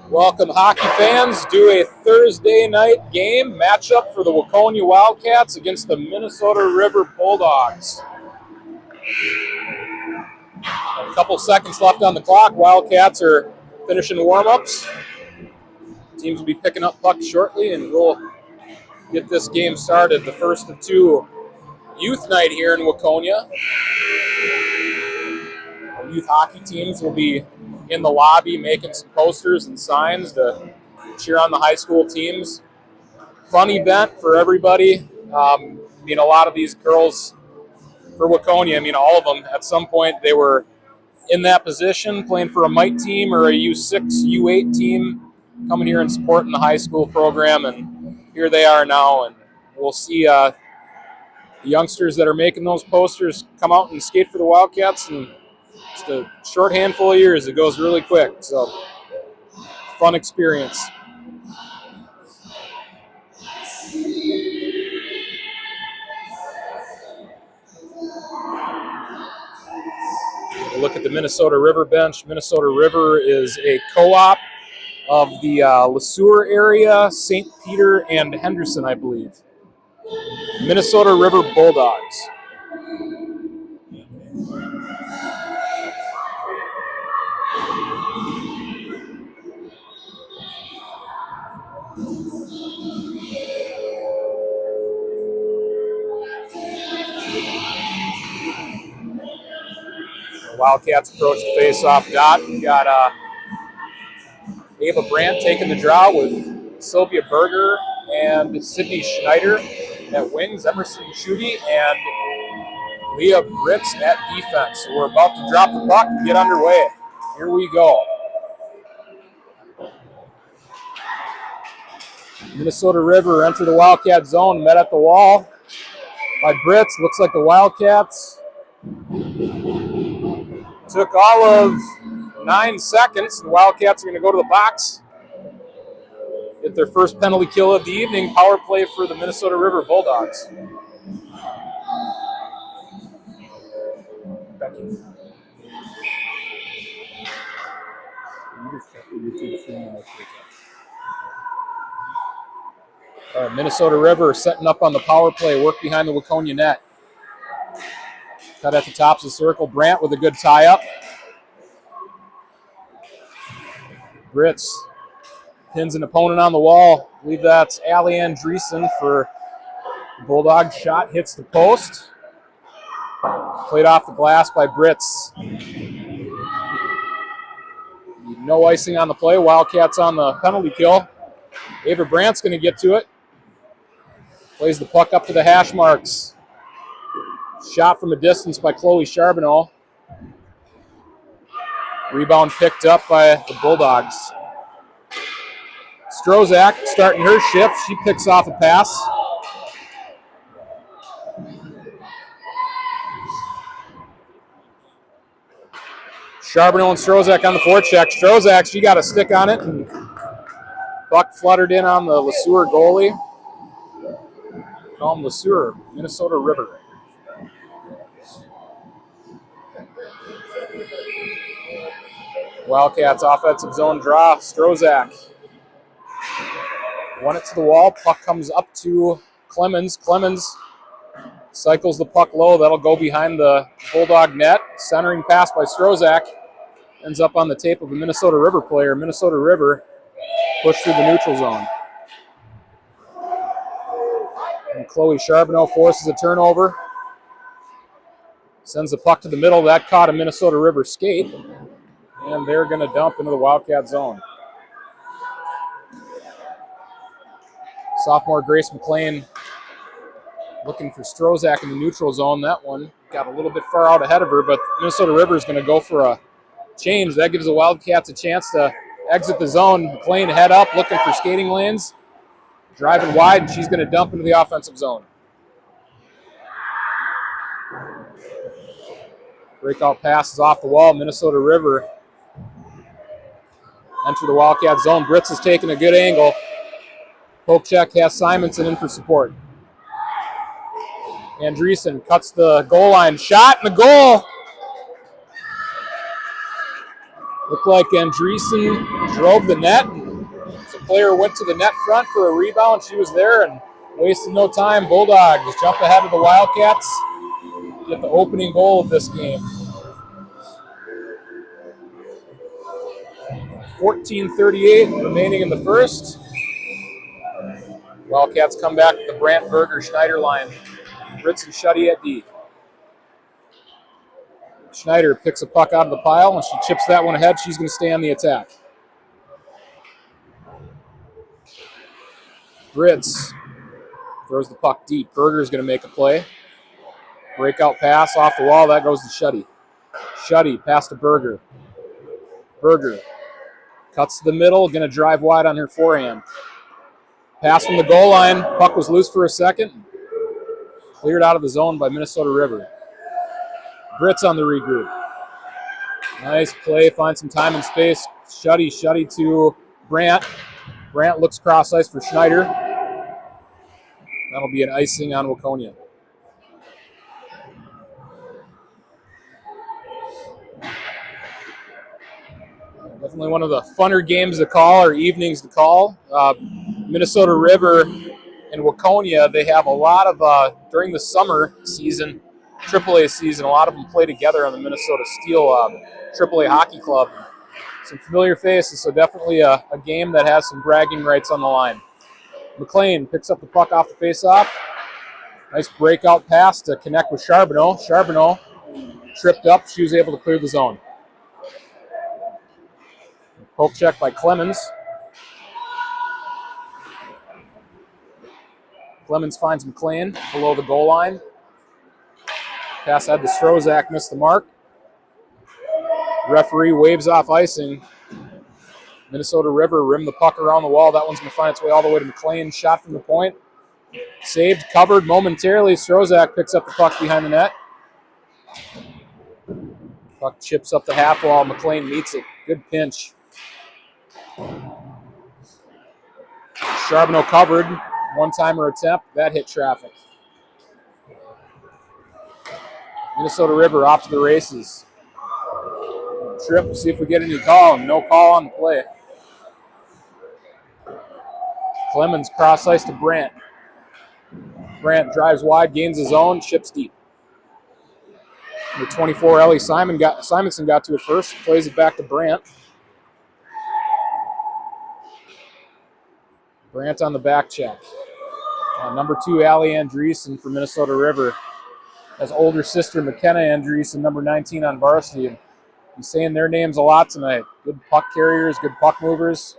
Welcome, hockey fans, to a Thursday night game matchup for the Waconia Wildcats against the Minnesota River Bulldogs. A couple seconds left on the clock. Wildcats are finishing warm-ups. Teams will be picking up pucks shortly, and we'll get this game started. The first of two youth night here in Waconia. Our youth hockey teams will be in the lobby making some posters and signs to cheer on the high school teams. Fun event for everybody. A lot of these girls for Waconia, all of them at some point they were in that position playing for a mite team or a U6, U8 team, coming here and supporting the high school program, and here they are now. And we'll see the youngsters that are making those posters come out and skate for the Wildcats, and just a short handful of years. It goes really quick, so fun experience. Look at the Minnesota River bench. Minnesota River is a co-op of the LeSueur area, St. Peter, and Henderson, I believe. Minnesota River Bulldogs. Wildcats approach the face-off dot. We got Ava Brandt taking the draw with Sylvia Berger and Sydney Schneider at wings, Emerson Schutte, and Leah Britz at defense. So we're about to drop the puck and get underway. Here we go. Minnesota River enter the Wildcat zone, met at the wall by Britz. Looks like the Wildcats took all of 9 seconds. The Wildcats are going to go to the box, get their first penalty kill of the evening. Power play for the Minnesota River Bulldogs. Becky. All right, Minnesota River setting up on the power play, work behind the Waconia net. Cut at the tops of the circle. Brandt with a good tie-up. Britz pins an opponent on the wall. I believe that's Allie Andreessen for the Bulldog. Shot hits the post. Played off the glass by Britz. No icing on the play. Wildcats on the penalty kill. Ava Brandt's going to get to it. Plays the puck up to the hash marks. Shot from a distance by Chloe Charbonneau. Rebound picked up by the Bulldogs. Strozak starting her shift. She picks off a pass. Charbonneau and Strozak on the forecheck. Strozak, she got a stick on it, and puck fluttered in on the LeSueur goalie. Call him LeSueur, Minnesota River. Wildcats offensive zone draw. Strozak won it to the wall. Puck comes up to Clemens. Clemens cycles the puck low. That'll go behind the Bulldog net. Centering pass by Strozak ends up on the tape of a Minnesota River player. Minnesota River push through the neutral zone. And Chloe Charbonneau forces a turnover. Sends the puck to the middle. That caught a Minnesota River skate. And they're going to dump into the Wildcat zone. Sophomore Grace McLean looking for Strozak in the neutral zone. That one got a little bit far out ahead of her, but Minnesota River is going to go for a change. That gives the Wildcats a chance to exit the zone. McLean head up, looking for skating lanes. Driving wide, and she's going to dump into the offensive zone. Breakout pass is off the wall. Minnesota River enter the Wildcat zone. Britz is taking a good angle. Poke check has Simonson in for support. Andreessen cuts the goal line. Shot in the goal. Looked like Andreessen drove the net. The player went to the net front for a rebound. She was there and wasted no time. Bulldogs jump ahead of the Wildcats. Get the opening goal of this game. 14:38 remaining in the first. Wildcats come back to the Brandt Berger Schneider line. Ritz and Shuddy at D. Schneider picks a puck out of the pile and she chips that one ahead. She's going to stay on the attack. Ritz throws the puck deep. Berger's going to make a play. Breakout pass off the wall. That goes to Shuddy. Shuddy pass to Berger. Berger cuts to the middle. Going to drive wide on her forehand. Pass from the goal line. Puck was loose for a second. Cleared out of the zone by Minnesota River. Britz on the regroup. Nice play. Finds some time and space. Shuddy to Brandt. Brandt looks cross ice for Schneider. That'll be an icing on Waconia. Definitely one of the funner games to call or evenings to call. Minnesota River and Waconia, they have a lot of, during the summer season, AAA season, a lot of them play together on the Minnesota Steel AAA Hockey Club. Some familiar faces, so definitely a game that has some bragging rights on the line. McLean picks up the puck off the faceoff. Nice breakout pass to connect with Charbonneau. Charbonneau tripped up. She was able to clear the zone. Poke check by Clemens. Clemens finds McLean below the goal line. Pass ahead to Strozak, missed the mark. Referee waves off icing. Minnesota River rimmed the puck around the wall. That one's going to find its way all the way to McLean. Shot from the point. Saved, covered momentarily. Strozak picks up the puck behind the net. Puck chips up the half wall. McLean meets it. Good pinch. Charbonneau covered. One-timer attempt. That hit traffic. Minnesota River off to the races. Trip, see if we get any call. No call on the play. Clemens cross ice to Brandt. Brandt drives wide, gains his own, chips deep. The 24, Ellie Simonson got to it first, plays it back to Brandt. Brandt on the back check. Number 2, Allie Andreessen for Minnesota River. Has older sister McKenna Andreessen, number 19 on varsity. And I'm saying their names a lot tonight. Good puck carriers, good puck movers.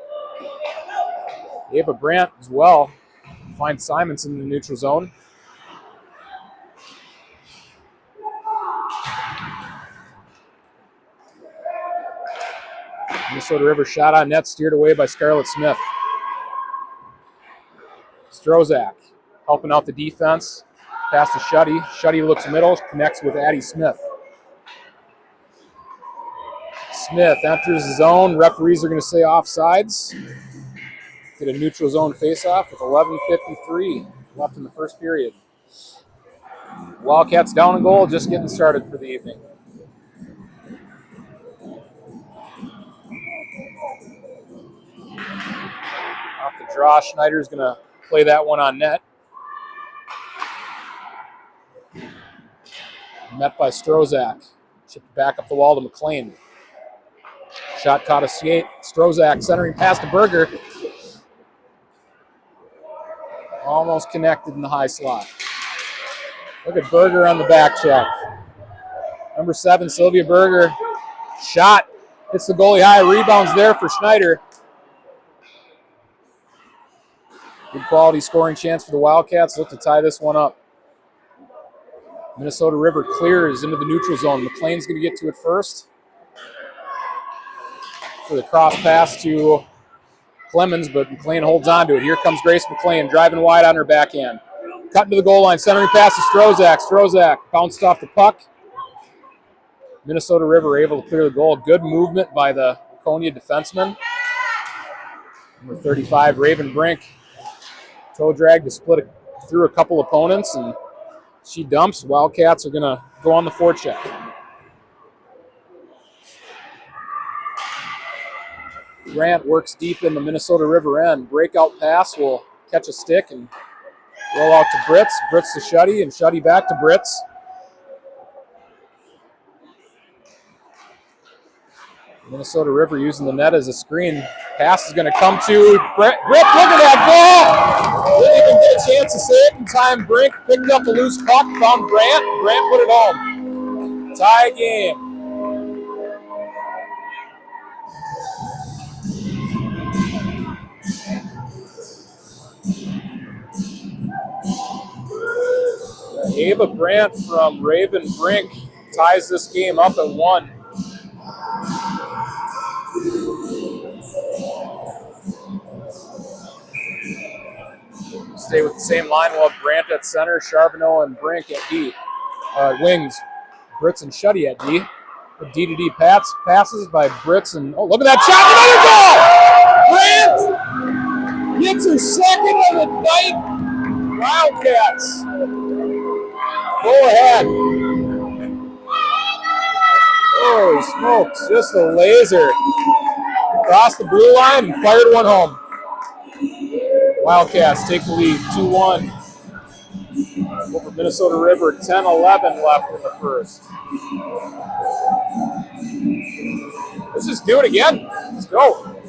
Ava Brandt as well. Finds Simonson in the neutral zone. Minnesota River shot on net, steered away by Scarlett Smith. Strozak helping out the defense. Pass to Shuddy. Shuddy looks middle, connects with Addie Smith. Smith enters the zone. Referees are going to say offsides. Get a neutral zone faceoff with 11:53 left in the first period. Wildcats down a goal, just getting started for the evening. Off the draw, Schneider's going to play that one on net. Met by Strozak. Chipped back up the wall to McLean. Shot caught a skate. Strozak centering pass to Berger. Almost connected in the high slot. Look at Berger on the back check. Number 7, Sylvia Berger. Shot. Hits the goalie high. Rebounds there for Schneider. Good quality scoring chance for the Wildcats. Look to tie this one up. Minnesota River clears into the neutral zone. McLean's going to get to it first. For the cross pass to Clemens, but McLean holds on to it. Here comes Grace McLean, driving wide on her backhand. Cutting to the goal line, centering pass to Strozak. Strozak bounced off the puck. Minnesota River able to clear the goal. Good movement by the Waconia defenseman. Number 35, Raven Brink. Toe drag to split through a couple opponents, and she dumps. Wildcats are going to go on the forecheck. Grant works deep in the Minnesota River end. Breakout pass will catch a stick and roll out to Britz. Britz to Shuddy, and Shuddy back to Britz. Minnesota River using the net as a screen. Pass is going to come to Brett. Look at that ball! Didn't even get a chance to save in time. Brink picked up a loose puck, found Grant. Grant put it home. Tie game. Ava Brandt from Raven Brink ties this game up at 1. Stay with the same line. We'll have Brandt at center, Charbonneau and Brink at D. Wings, Britz and Shuddy at D. D to D passes by Britz and look at that shot! Another goal! Brandt gets her second of the night. Wildcats go ahead. Holy smokes, just a laser. Across the blue line and fired one home. Wildcats take the lead 2-1 over Minnesota River. 10-11 left in the first. Let's just do it again. Let's go.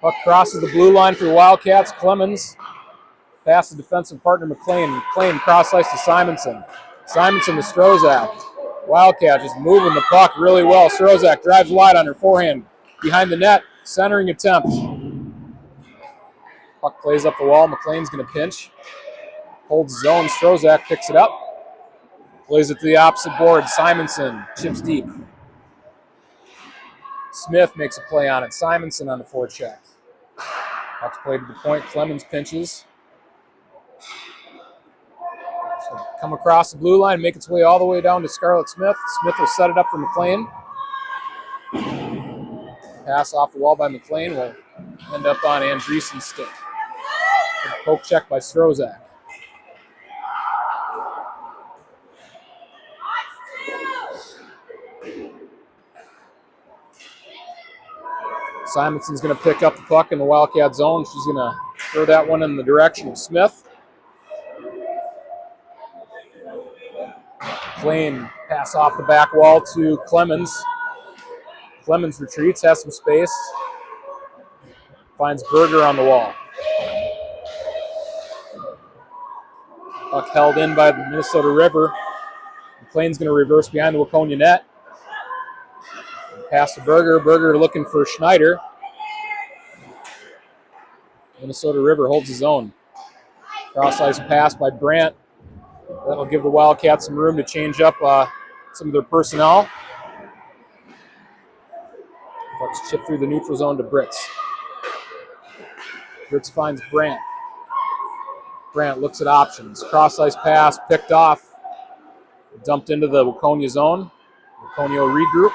Puck crosses the blue line for the Wildcats. Clemens passes defensive partner McLean. McLean cross-ice to Simonson. Simonson to Strozak. Wildcat just moving the puck really well. Strozak drives wide on her forehand. Behind the net, centering attempt. Puck plays up the wall. McLean's going to pinch. Holds zone. Strozak picks it up. Plays it to the opposite board. Simonson chips deep. Smith makes a play on it. Simonson on the forecheck. Puck's played to the point. Clemens pinches. So come across the blue line, make its way all the way down to Scarlett Smith. Smith will set it up for McLean. Pass off the wall by McLean will end up on Andreessen's stick. Poke check by Strozak. Simonson's going to pick up the puck in the Wildcat zone. She's going to throw that one in the direction of Smith. McLean pass off the back wall to Clemens. Clemens retreats, has some space. Finds Berger on the wall. Puck held in by the Minnesota River. McLean's going to reverse behind the Waconia net. Pass to Berger. Berger looking for Schneider. Minnesota River holds his own. Cross-ice pass by Brandt. That'll give the Wildcats some room to change up some of their personnel. Puck's chipped through the neutral zone to Britz. Britz finds Brandt. Brandt looks at options. Cross-ice pass picked off. Dumped into the Waconia zone. Waconia will regroup.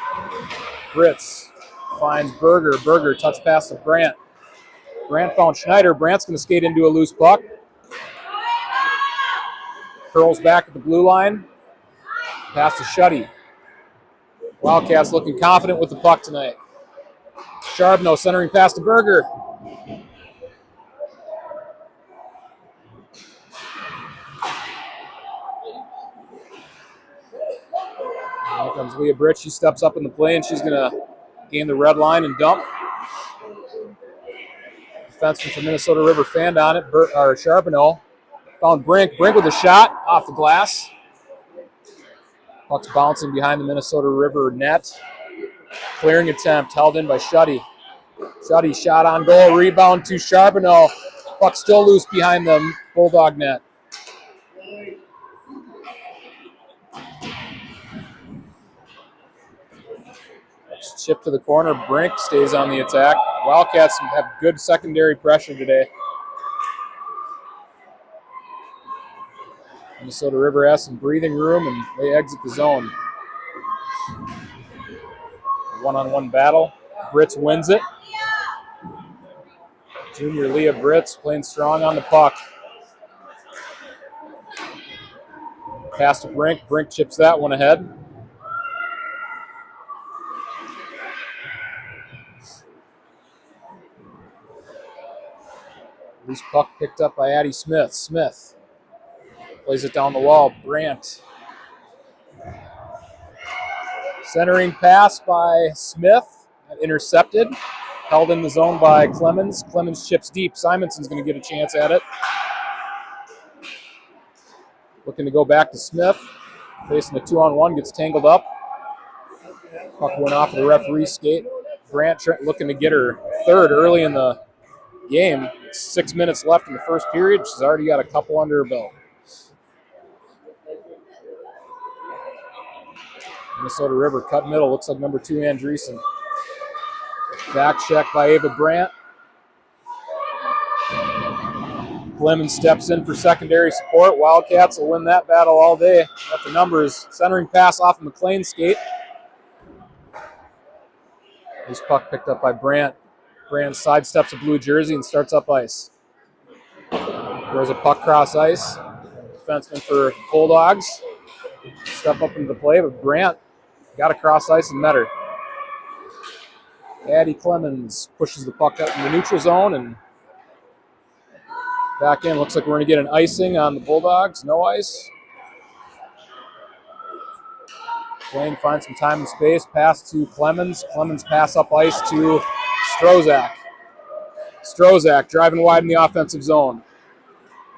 Britz finds Berger. Berger touch pass to Brandt. Brandt found Schneider. Brandt's going to skate into a loose puck. Curls back at the blue line. Pass to Shuddy. Wildcats looking confident with the puck tonight. Charbonneau centering pass to Berger. Here comes Leah Britt. She steps up in the play, and she's going to gain the red line and dump. Defenseman from Minnesota River fanned on it. Charbonneau found Brink. Brink with a shot off the glass. Puck's bouncing behind the Minnesota River net. Clearing attempt held in by Shuddy. Shuddy shot on goal. Rebound to Charbonneau. Puck still loose behind the Bulldog net. Chip to the corner. Brink stays on the attack. Wildcats have good secondary pressure today. Minnesota River has some breathing room, and they exit the zone. One-on-one battle. Britz wins it. Junior Leah Britz playing strong on the puck. Pass to Brink. Brink chips that one ahead. Loose puck picked up by Addie Smith. Smith plays it down the wall. Brandt. Centering pass by Smith. Intercepted. Held in the zone by Clemens. Clemens chips deep. Simonson's going to get a chance at it. Looking to go back to Smith. Facing a 2-on-1. Gets tangled up. Puck went off of the referee's skate. Brandt looking to get her third early in the game. 6 minutes left in the first period. She's already got a couple under her belt. Minnesota River cut middle. Looks like number 2, Andreessen. Back check by Ava Brandt. Clemens steps in for secondary support. Wildcats will win that battle all day. Got the numbers. Centering pass off of McLean's skate. This puck picked up by Brandt. Brandt sidesteps a blue jersey and starts up ice. Throws a puck cross ice. Defenseman for Bulldogs. Step up into the play, but Brandt got across ice and met her. Addie Clemens pushes the puck up in the neutral zone and back in. Looks like we're going to get an icing on the Bulldogs. No ice. Blaine finds some time and space. Pass to Clemens. Clemens pass up ice to Strozak. Strozak driving wide in the offensive zone.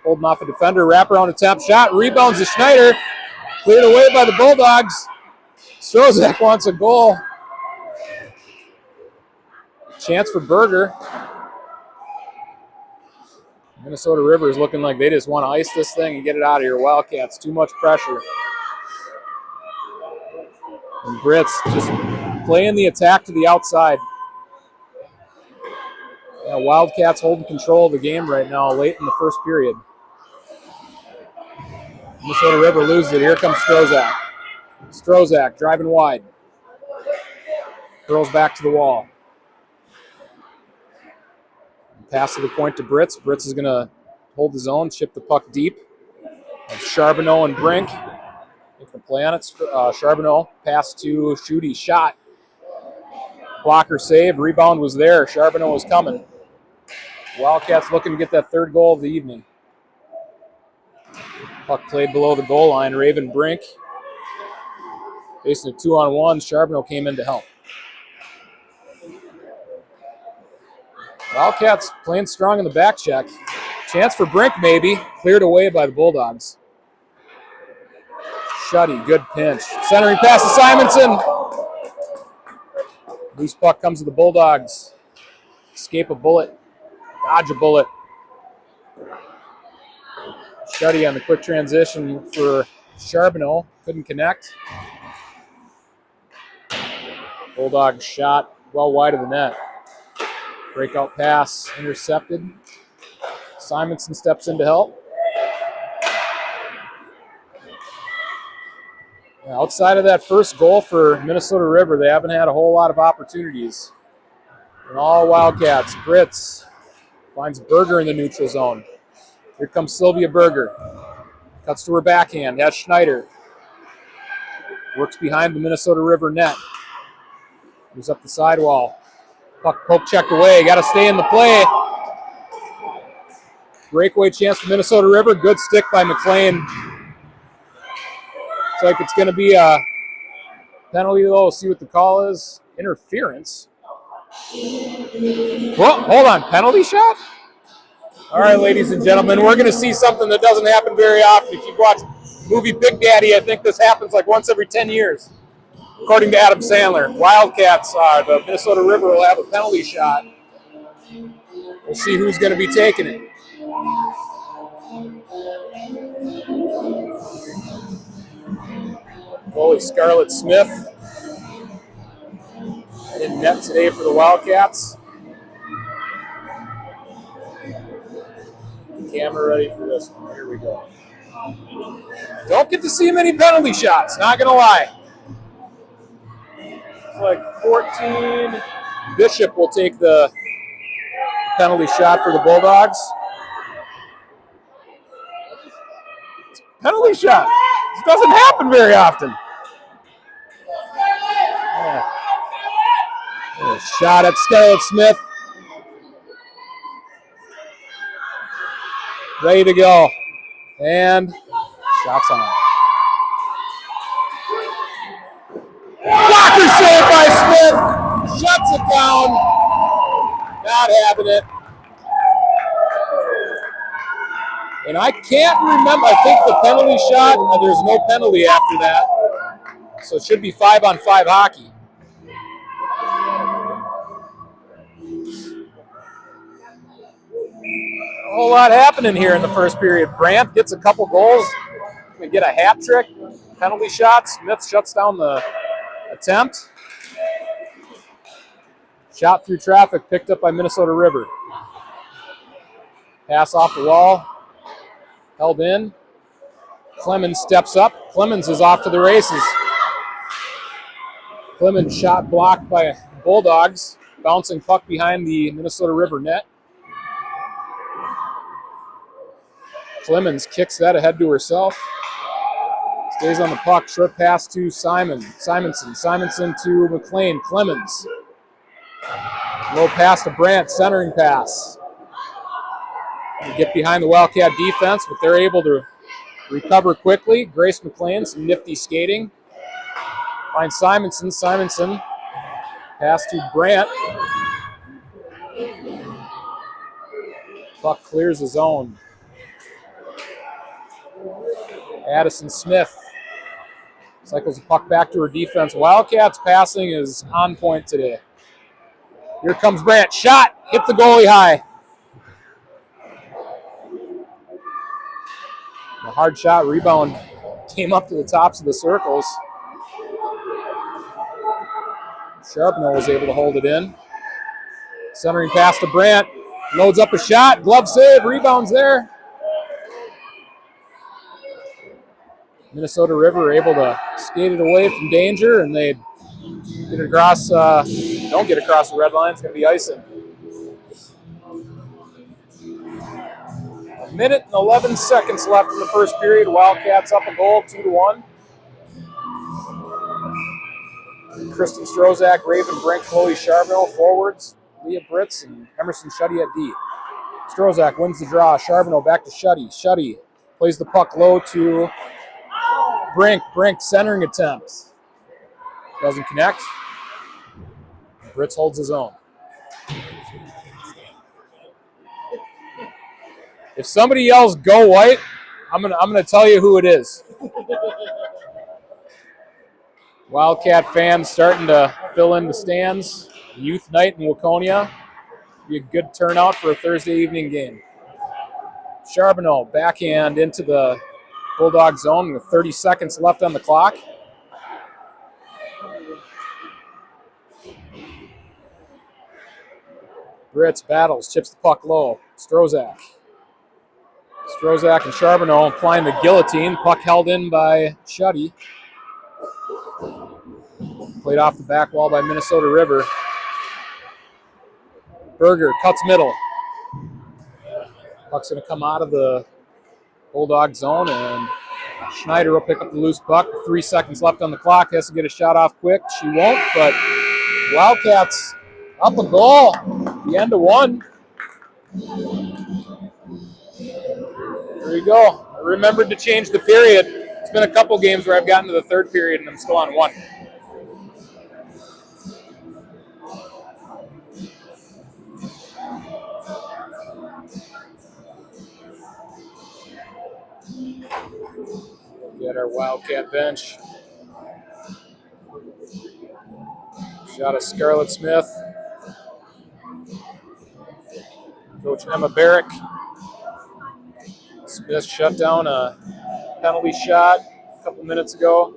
Holding off a defender. Wraparound attempt. Shot. Rebounds to Schneider. Cleared away by the Bulldogs. Strozak wants a goal. Chance for Berger. Minnesota River is looking like they just want to ice this thing and get it out of here. Wildcats, too much pressure. And Brits just playing the attack to the outside. Yeah, Wildcats holding control of the game right now, late in the first period. Minnesota River loses it. Here comes Strozak. Strozak driving wide. Curls back to the wall. Pass to the point to Brits. Brits is going to hold the zone, chip the puck deep. Charbonneau and Brink. They can play on it. Charbonneau pass to Schutte. Shot. Blocker save. Rebound was there. Charbonneau was coming. Wildcats looking to get that third goal of the evening. Puck played below the goal line. Raven Brink facing a 2-on-1. Charbonneau came in to help. Wildcats playing strong in the back check. Chance for Brink maybe. Cleared away by the Bulldogs. Schutte, good pinch. Centering pass to Simonson. Loose puck comes to the Bulldogs. Escape a bullet. Dodge a bullet. Schutte on the quick transition for Charbonneau. Couldn't connect. Bulldogs shot well wide of the net. Breakout pass intercepted. Simonson steps in to help. Outside of that first goal for Minnesota River, they haven't had a whole lot of opportunities. And all Wildcats. Brits finds Berger in the neutral zone. Here comes Sylvia Berger. Cuts to her backhand. Has Schneider. Works behind the Minnesota River net. Moves up the sidewall. Puck poke checked away. Got to stay in the play. Breakaway chance for Minnesota River. Good stick by McLean. Looks like it's going to be a penalty, though. We'll see what the call is. Interference. Well, hold on. Penalty shot? All right, ladies and gentlemen, we're going to see something that doesn't happen very often. If you've watched the movie Big Daddy, I think this happens like once every 10 years, according to Adam Sandler. Wildcats, the Minnesota River will have a penalty shot. We'll see who's going to be taking it. Goalie Scarlett Smith in net today for the Wildcats. Camera ready for this one. Here we go. Don't get to see many penalty shots, not going to lie. It's like 14. Bishop will take the penalty shot for the Bulldogs. Penalty shot. This doesn't happen very often. A shot at Scarlett Smith. ready to go. And shots on. Blocker save by Smith. Shuts it down. Not having it. And I can't remember. I think the penalty shot, there's no penalty after that. So it should be 5-on-5 hockey. A whole lot happening here in the first period. Brandt gets a couple goals. We get a hat trick. Penalty shot. Smith shuts down the attempt. Shot through traffic, picked up by Minnesota River. Pass off the wall. Held in. Clemens steps up. Clemens is off to the races. Clemens shot blocked by Bulldogs. Bouncing puck behind the Minnesota River net. Clemens kicks that ahead to herself. Stays on the puck. Short pass to Simonson. Simonson to McLean. Clemens. Low pass to Brandt. Centering pass. They get behind the Wildcat defense, but they're able to recover quickly. Grace McLean, some nifty skating. Finds Simonson. Simonson. Pass to Brandt. Puck clears the zone. Addison Smith cycles the puck back to her defense. Wildcats passing is on point today. Here comes Brandt. Shot. Hit the goalie high. A hard shot. Rebound came up to the tops of the circles. Charbonneau was able to hold it in. Centering pass to Brandt. Loads up a shot. Glove save. Rebounds there. Minnesota River able to skate it away from danger, and they get across. Don't get across the red line. It's going to be icing. A minute and 11 seconds left in the first period. Wildcats up a goal, 2-1. Kristen Strozak, Raven Brink, Chloe Charbonneau forwards. Leah Britz and Emerson Shuddy at D. Strozak wins the draw. Charbonneau back to Shuddy. Shuddy plays the puck low to Brink. Brink centering attempts. Doesn't connect. Britz holds his own. If somebody yells "Go White," I'm gonna tell you who it is. Wildcat fans starting to fill in the stands. Youth night in Waconia. Be a good turnout for a Thursday evening game. Charbonneau backhand into the Bulldog zone with 30 seconds left on the clock. Britz battles, chips the puck low. Strozak and Charbonneau applying the guillotine. Puck held in by Shuddy. Played off the back wall by Minnesota River. Berger cuts middle. Puck's going to come out of the Bulldog zone, and Schneider will pick up the loose puck. 3 seconds left on the clock. Has to get a shot off quick. She won't, but Wildcats up a goal. The end of one. There you go. I remembered to change the period. It's been a couple games where I've gotten to the third period and I'm still on one. Get our Wildcat bench. Shot of Scarlett Smith. Coach Emma Barrick. Smith shut down a penalty shot a couple minutes ago.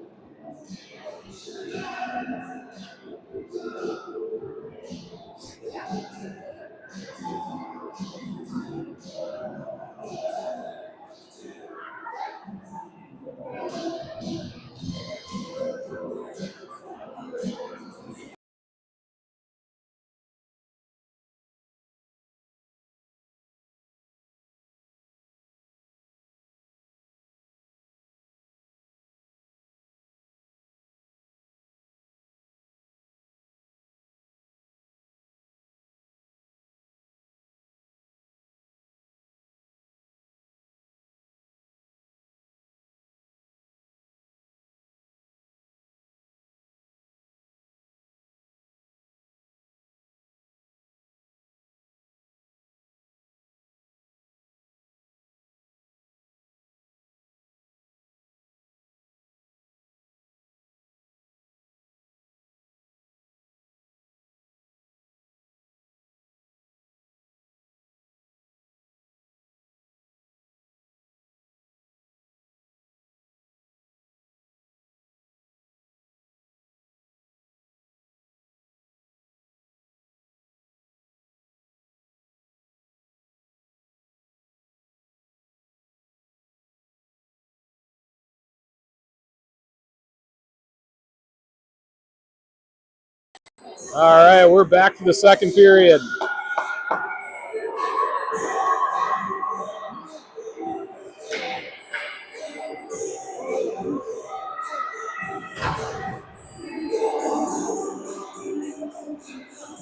All right, we're back for the second period.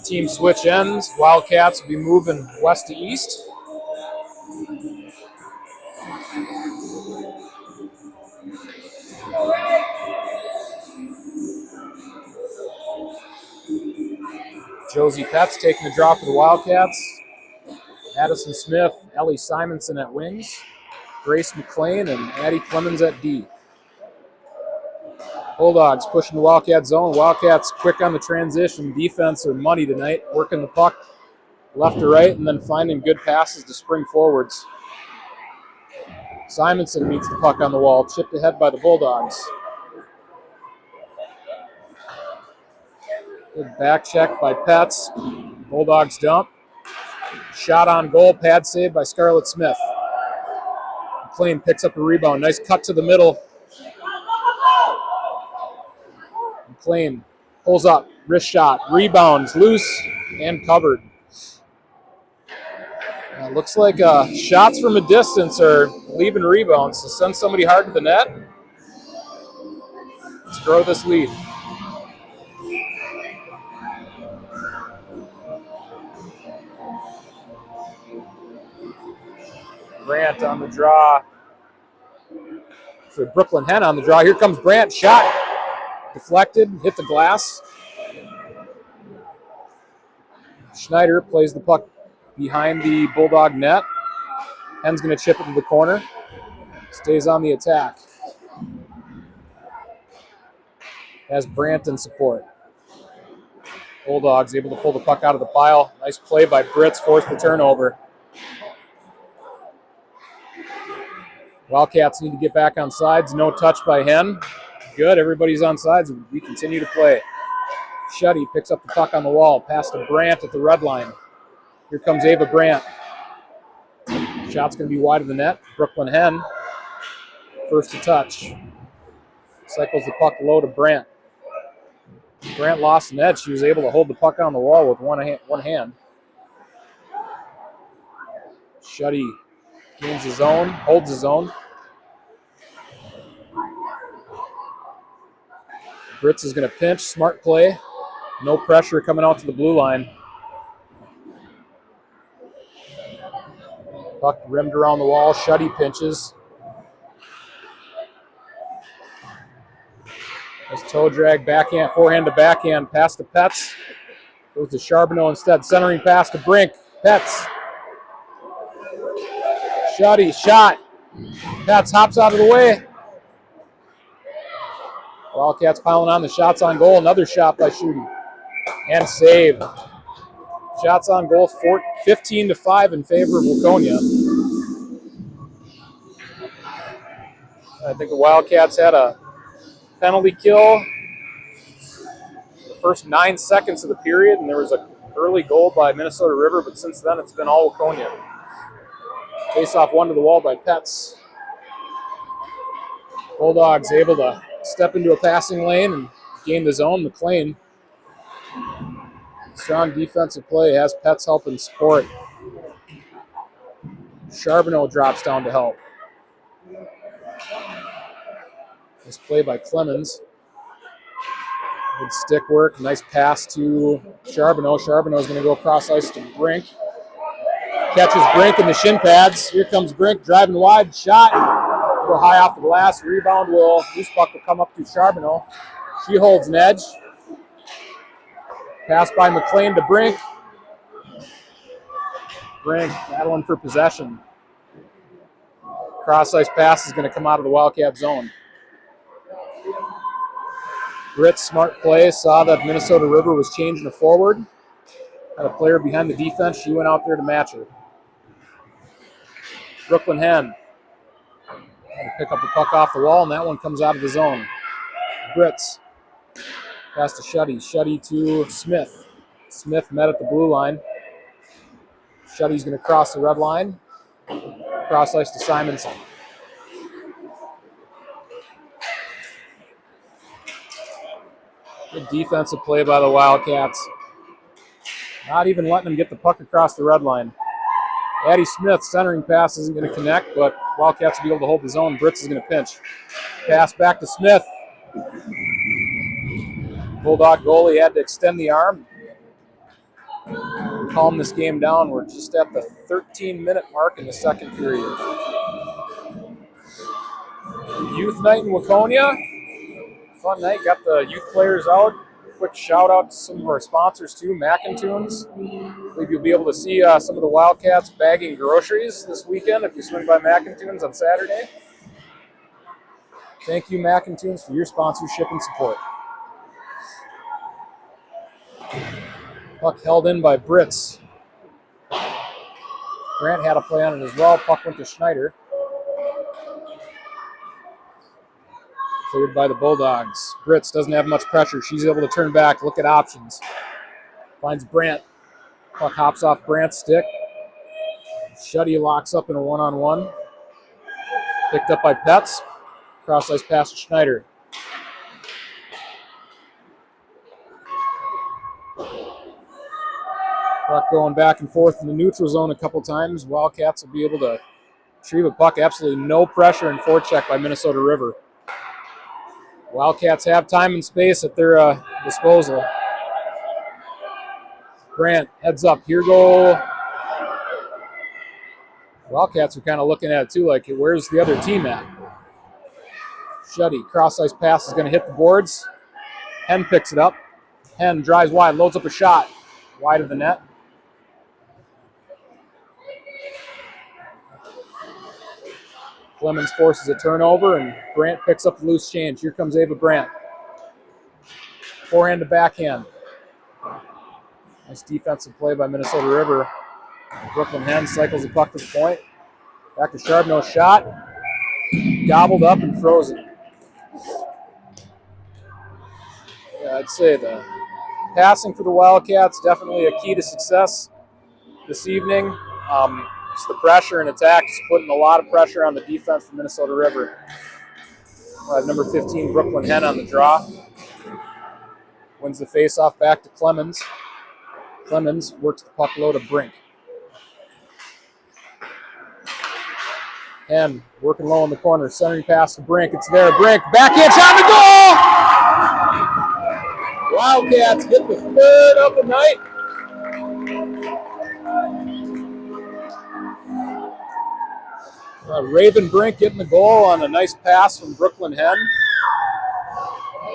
Team switch ends. Wildcats will be moving west to east. Josie Pets taking the draw for the Wildcats. Addison Smith, Ellie Simonson at wings. Grace McLean and Addie Clemens at D. Bulldogs pushing the Wildcat zone. Wildcats quick on the transition. Defense are money tonight, working the puck left to right and then finding good passes to spring forwards. Simonson meets the puck on the wall, chipped ahead by the Bulldogs. Good back check by Pets. Bulldogs dump. Shot on goal, pad save by Scarlett Smith. McLean picks up a rebound. Nice cut to the middle. McLean pulls up, wrist shot, rebounds, loose, and covered. Looks like shots from a distance are leaving rebounds, so send somebody hard to the net. Let's grow this lead. Brandt on the draw. So Brooklyn Hen on the draw. Here comes Brandt. Shot. Deflected. Hit the glass. Schneider plays the puck behind the Bulldog net. Hen's going to chip it to the corner. Stays on the attack. Has Brandt in support. Bulldogs able to pull the puck out of the pile. Nice play by Britz. Forced the turnover. Wildcats need to get back on sides. No touch by Hen. Good. Everybody's on sides. We continue to play. Shuddy picks up the puck on the wall. Pass to Brandt at the red line. Here comes Ava Brandt. Shot's going to be wide of the net. Brooklyn Hen. First to touch. Cycles the puck low to Brandt. Brandt lost an edge. She was able to hold the puck on the wall with one hand. Shuddy gains his own, holds his own. Britz is going to pinch. Smart play. No pressure coming out to the blue line. Puck rimmed around the wall. Shuddy pinches. Nice toe drag, backhand, forehand to backhand. Pass to Pets. Goes to Charbonneau instead. Centering pass to Brink. Pets. Shuddy, shot. Pets hops out of the way. Wildcats piling on the shots on goal. Another shot by Schutte. And save. Shots on goal, 15-5 in favor of Waconia. I think the Wildcats had a penalty kill the first 9 seconds of the period, and there was an early goal by Minnesota River, but since then it's been all Waconia. Face-off one to the wall by Pets. Bulldogs able to step into a passing lane and gain the zone. McLean. Strong defensive play, has Pets helping support. Charbonneau drops down to help. Nice play by Clemens. Good stick work. Nice pass to Charbonneau. Charbonneau is going to go across ice to Brink. Catches Brink in the shin pads. Here comes Brink driving wide. Shot. Go high off the glass. Rebound will, loose puck will come up to Charbonneau. She holds an edge. Pass by McLean to Brink. Brink battling for possession. Cross ice pass is going to come out of the Wildcat zone. Britt, smart play, saw that Minnesota River was changing to forward. Had a player behind the defense. She went out there to match her. Brooklyn Hen. Trying to pick up the puck off the wall, and that one comes out of the zone. Britz. Pass to Shuddy. Shuddy to Smith. Smith met at the blue line. Shuddy's going to cross the red line. Cross ice to Simonson. Good defensive play by the Wildcats. Not even letting them get the puck across the red line. Addie Smith, centering pass isn't going to connect, but Wildcats will be able to hold his own. Britz is going to pinch. Pass back to Smith. Bulldog goalie had to extend the arm. Calm this game down. We're just at the 13-minute mark in the second period. Youth night in Waconia. Fun night. Got the youth players out. Quick shout out to some of our sponsors too, Mackintoons. I believe you'll be able to see some of the Wildcats bagging groceries this weekend if you swing by Mackintoons on Saturday. Thank you, Mackintoons, for your sponsorship and support. Puck held in by Britz. Grant had a play on it as well. Puck went to Schneider. Cleared by the Bulldogs. Britz doesn't have much pressure. She's able to turn back, look at options. Finds Brandt. Puck hops off Brandt's stick. Shuddy locks up in a one-on-one. Picked up by Petz. Cross ice pass to Schneider. Puck going back and forth in the neutral zone a couple times. Wildcats will be able to retrieve a puck. Absolutely no pressure and forecheck by Minnesota River. Wildcats have time and space at their disposal. Grant heads up. Here go. Wildcats are kind of looking at it too, like where's the other team at? Shuddy, cross ice pass is going to hit the boards. Henn picks it up. Henn drives wide, loads up a shot. Wide of the net. Clemens forces a turnover, and Brandt picks up the loose change. Here comes Ava Brandt. Forehand to backhand. Nice defensive play by Minnesota River. Brooklyn Henn cycles the puck to the point. Back to Charbonneau, shot. Gobbled up and frozen. Yeah, I'd say the passing for the Wildcats definitely a key to success this evening. Just the pressure and attack is putting a lot of pressure on the defense for Minnesota River. We'll have number 15, Brooklyn Henn, on the draw. Wins the faceoff back to Clemens. Clemens works the puck low to Brink. Henn working low in the corner. Centering pass to Brink. It's there. Brink. Backhand shot on the goal! Wildcats get the third of the night. Raven Brink getting the goal on a nice pass from Brooklyn Henn.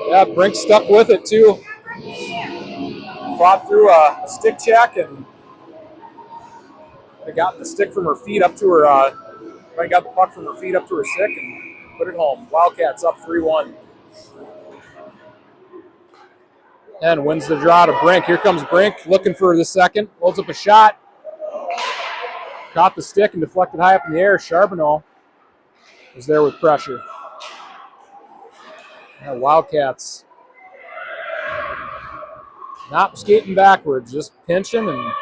Yeah, Brink stuck with it too. Fought through a stick check and got the stick from her feet up to her. Got the puck from her feet up to her stick and put it home. Wildcats up 3-1. Henn wins the draw to Brink. Here comes Brink looking for the second. Holds up a shot. Caught the stick and deflected high up in the air. Charbonneau was there with pressure. Yeah, Wildcats not skating backwards, just pinching and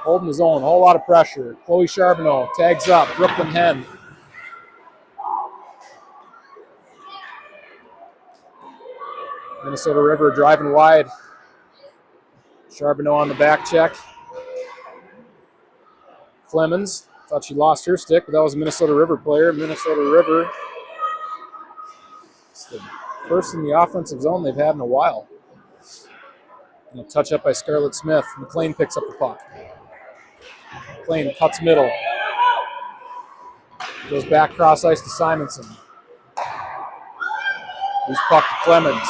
holding his own. A whole lot of pressure. Chloe Charbonneau tags up. Brooklyn Henn. Minnesota River driving wide. Charbonneau on the back check. Clemens thought she lost her stick, but that was a Minnesota River player. Minnesota River, it's the first in the offensive zone they've had in a while. And a touch up by Scarlett Smith. McLean picks up the puck. McLean cuts middle. Goes back cross ice to Simonson. Loose puck to Clemens.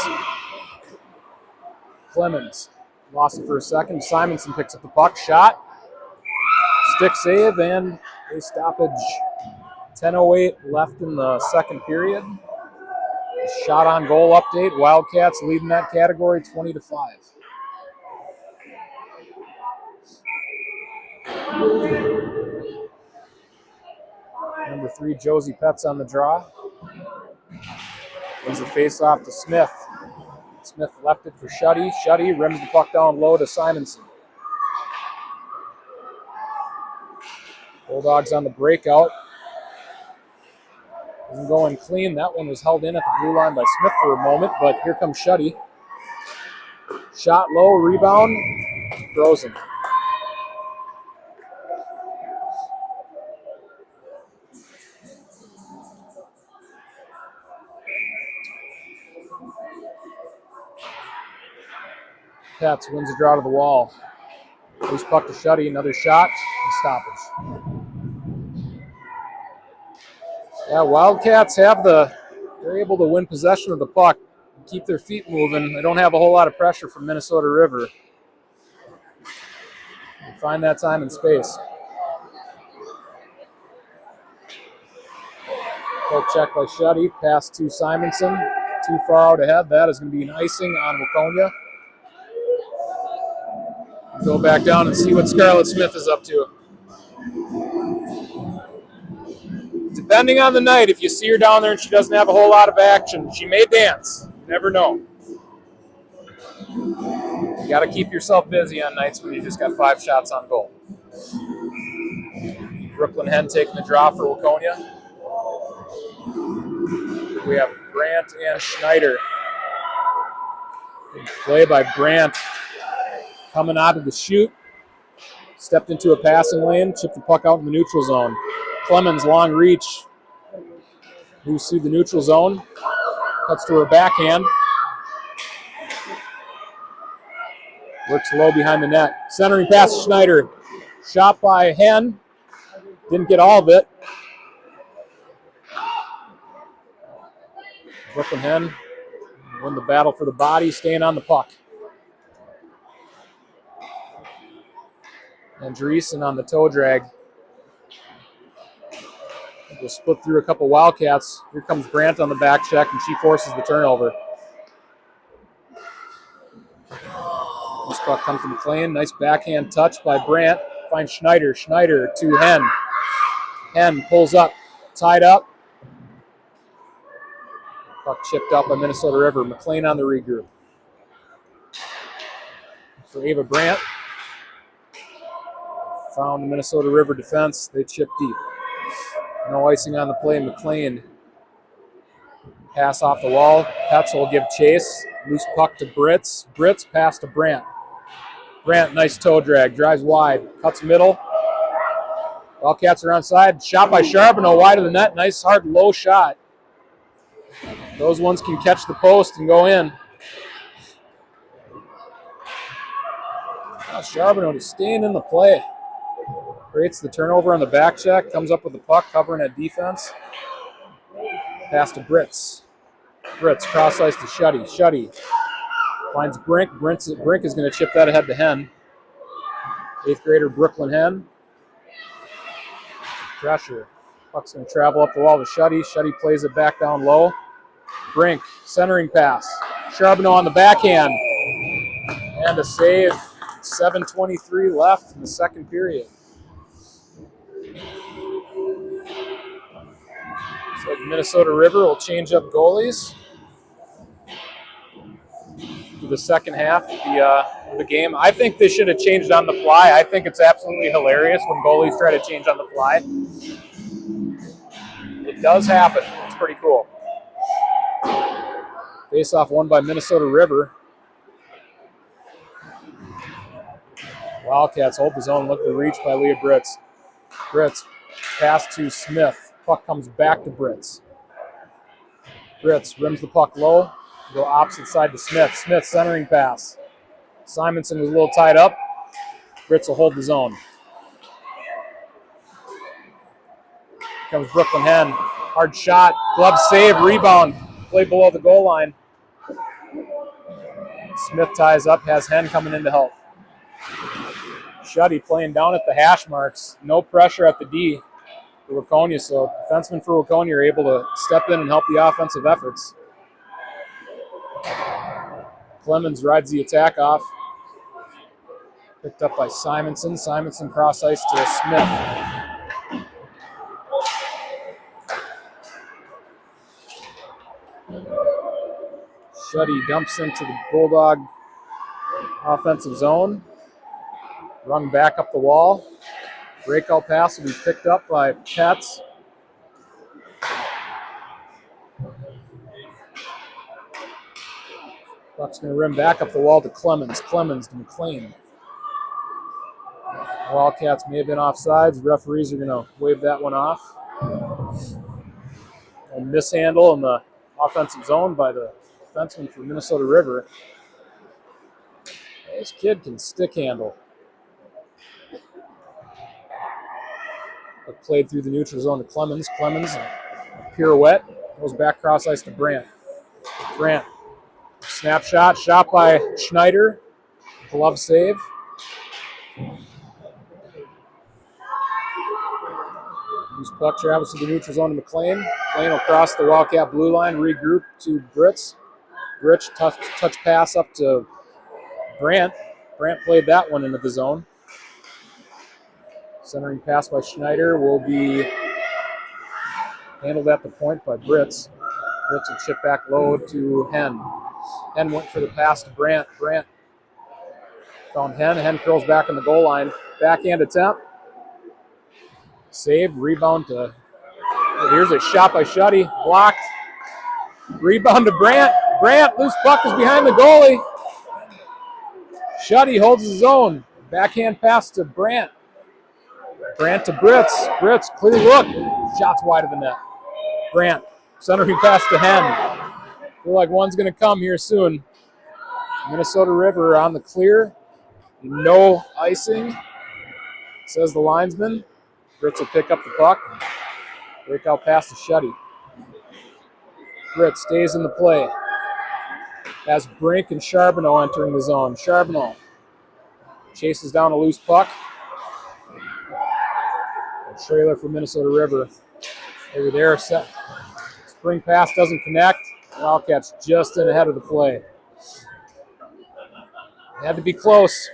Clemens lost it for a second. Simonson picks up the puck. Shot. Stick save and a stoppage. 10:08 left in the second period. Shot on goal update. Wildcats leading that category 20-5. Number 3, Josie Petz on the draw. Wins the face-off to Smith. Smith left it for Shuddy. Shuddy rims the puck down low to Simonson. Bulldogs on the breakout. Isn't going clean. That one was held in at the blue line by Smith for a moment, but here comes Shuddy. Shot low, rebound. Frozen. Pets wins a draw to the wall. Loose puck to Shuddy, another shot, and stoppage. Yeah, Wildcats they're able to win possession of the puck, keep their feet moving. They don't have a whole lot of pressure from Minnesota River. They find that time and space. Poke check by Shuddy, pass to Simonson. Too far out ahead. That is going to be an icing on Waconia. Go back down and see what Scarlett Smith is up to. Depending on the night, if you see her down there and she doesn't have a whole lot of action, she may dance. You never know. You got to keep yourself busy on nights when you just got 5 shots on goal. Brooklyn Hen taking the draw for Waconia. We have Brandt and Schneider. Good play by Brandt. Coming out of the chute. Stepped into a passing lane, chipped the puck out in the neutral zone. Clemens, long reach. Moves through the neutral zone. Cuts to her backhand. Works low behind the net. Centering pass to Schneider. Shot by Hen. Didn't get all of it. Brooklyn Hen win the battle for the body, staying on the puck. Andreessen on the toe drag. We'll split through a couple Wildcats. Here comes Brandt on the back check, and she forces the turnover. This puck comes from McLean. Nice backhand touch by Brandt. Finds Schneider. Schneider to Hen. Hen pulls up. Tied up. Puck chipped up by Minnesota River. McLean on the regroup. For Ava Brandt. Found the Minnesota River defense. They chip deep. No icing on the play. McLean. Pass off the wall. Petzel will give chase. Loose puck to Britz. Britz pass to Brandt. Brandt, nice toe drag. Drives wide. Cuts middle. Wildcats are onside. Shot by Charbonneau wide of the net. Nice, hard, low shot. Those ones can catch the post and go in. Charbonneau just staying in the play. Creates the turnover on the back check. Comes up with the puck, covering at defense. Pass to Britz. Britz, cross ice to Shuddy. Shuddy finds Brink. Brink is going to chip that ahead to Hen. 8th grader Brooklyn Hen. Pressure. Puck's going to travel up the wall to Shuddy. Shuddy plays it back down low. Brink, centering pass. Charbonneau on the backhand. And a save. 7:23 left in the second period. So Minnesota River will change up goalies for the second half of the game. I think they should have changed on the fly. I think it's absolutely hilarious when goalies try to change on the fly. It does happen. It's pretty cool. Face-off won by Minnesota River. Wildcats hold the zone. Look at the reach by Leah Britz. Britz pass to Smith. Puck comes back to Britz. Britz rims the puck low. Go opposite side to Smith. Smith centering pass. Simonson was a little tied up. Britz will hold the zone. Here comes Brooklyn Hen. Hard shot. Glove save. Rebound. Play below the goal line. Smith ties up. Has Hen coming in to help. Shuddy playing down at the hash marks. No pressure at the D for Waconia. So defensemen for Waconia are able to step in and help the offensive efforts. Clemens rides the attack off. Picked up by Simonson. Simonson cross ice to Smith. Shuddy dumps into the Bulldog offensive zone. Run back up the wall. Breakout pass will be picked up by Pets. Puck's going to rim back up the wall to Clemens. Clemens to McLean. Wildcats may have been offsides. Referees are going to wave that one off. A mishandle in the offensive zone by the defenseman for Minnesota River. This kid can stick handle. But played through the neutral zone to Clemens. Clemens, pirouette, goes back cross ice to Brandt. Brandt, snapshot, shot by Schneider. Glove save. Loose puck travels to the neutral zone to McLean. McLean will cross the Wildcat blue line, regroup to Britz. Britz touch pass up to Brandt. Brandt played that one into the zone. Centering pass by Schneider will be handled at the point by Britz. Britz will chip back low to Henn. Henn went for the pass to Brandt. Brandt found Henn. Henn curls back in the goal line. Backhand attempt. Save. Rebound to... Here's a shot by Shuddy. Blocked. Rebound to Brandt. Brandt, loose puck is behind the goalie. Shuddy holds his own. Backhand pass to Brandt. Brandt to Britz. Britz, clear look. Shots wide of the net. Brandt, centering pass to Henn. Feel like one's going to come here soon. Minnesota River on the clear. No icing, says the linesman. Britz will pick up the puck. Breakout pass to Shuddy. Britz stays in the play. Has Brink and Charbonneau entering the zone. Charbonneau chases down a loose puck. A trailer for Minnesota River. Over there, set. Spring pass doesn't connect. Wildcats just in ahead of the play. Had to be close.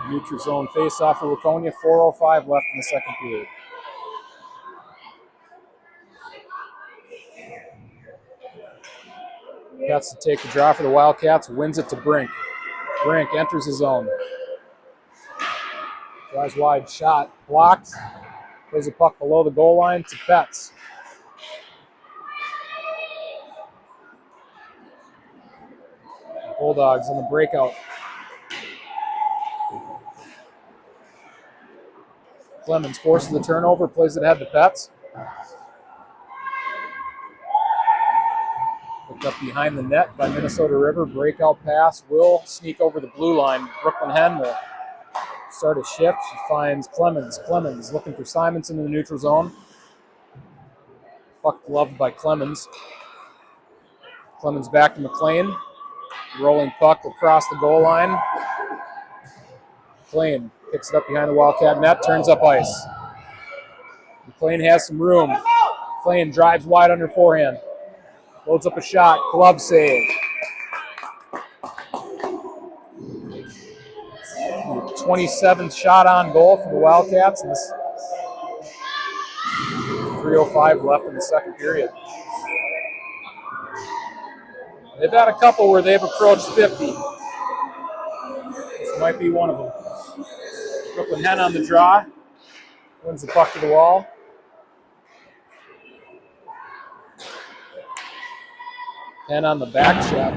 Neutral zone face-off for Waconia. 4:05 left in the second period. Cats to take the draw for the Wildcats. Wins it to Brink. Brink enters his zone. Drives wide, shot, blocked. Plays the puck below the goal line to Betts. Bulldogs on the breakout. Clemens forces the turnover, plays it ahead to Betts. Looked up behind the net by Minnesota River. Breakout pass will sneak over the blue line. Brooklyn Henn will start a shift. She finds Clemens. Clemens looking for Simonson in the neutral zone. Puck gloved by Clemens. Clemens back to McLean. Rolling puck across the goal line. McLean picks it up behind the Wildcat net, turns up ice. McLean has some room. McLean drives wide under forehand. Loads up a shot, glove save. 27th shot on goal for the Wildcats. And this 3:05 left in the second period. They've had a couple where they've approached 50. This might be one of them. Brooklyn Henn on the draw. Wins the puck to the wall. Henn on the back check.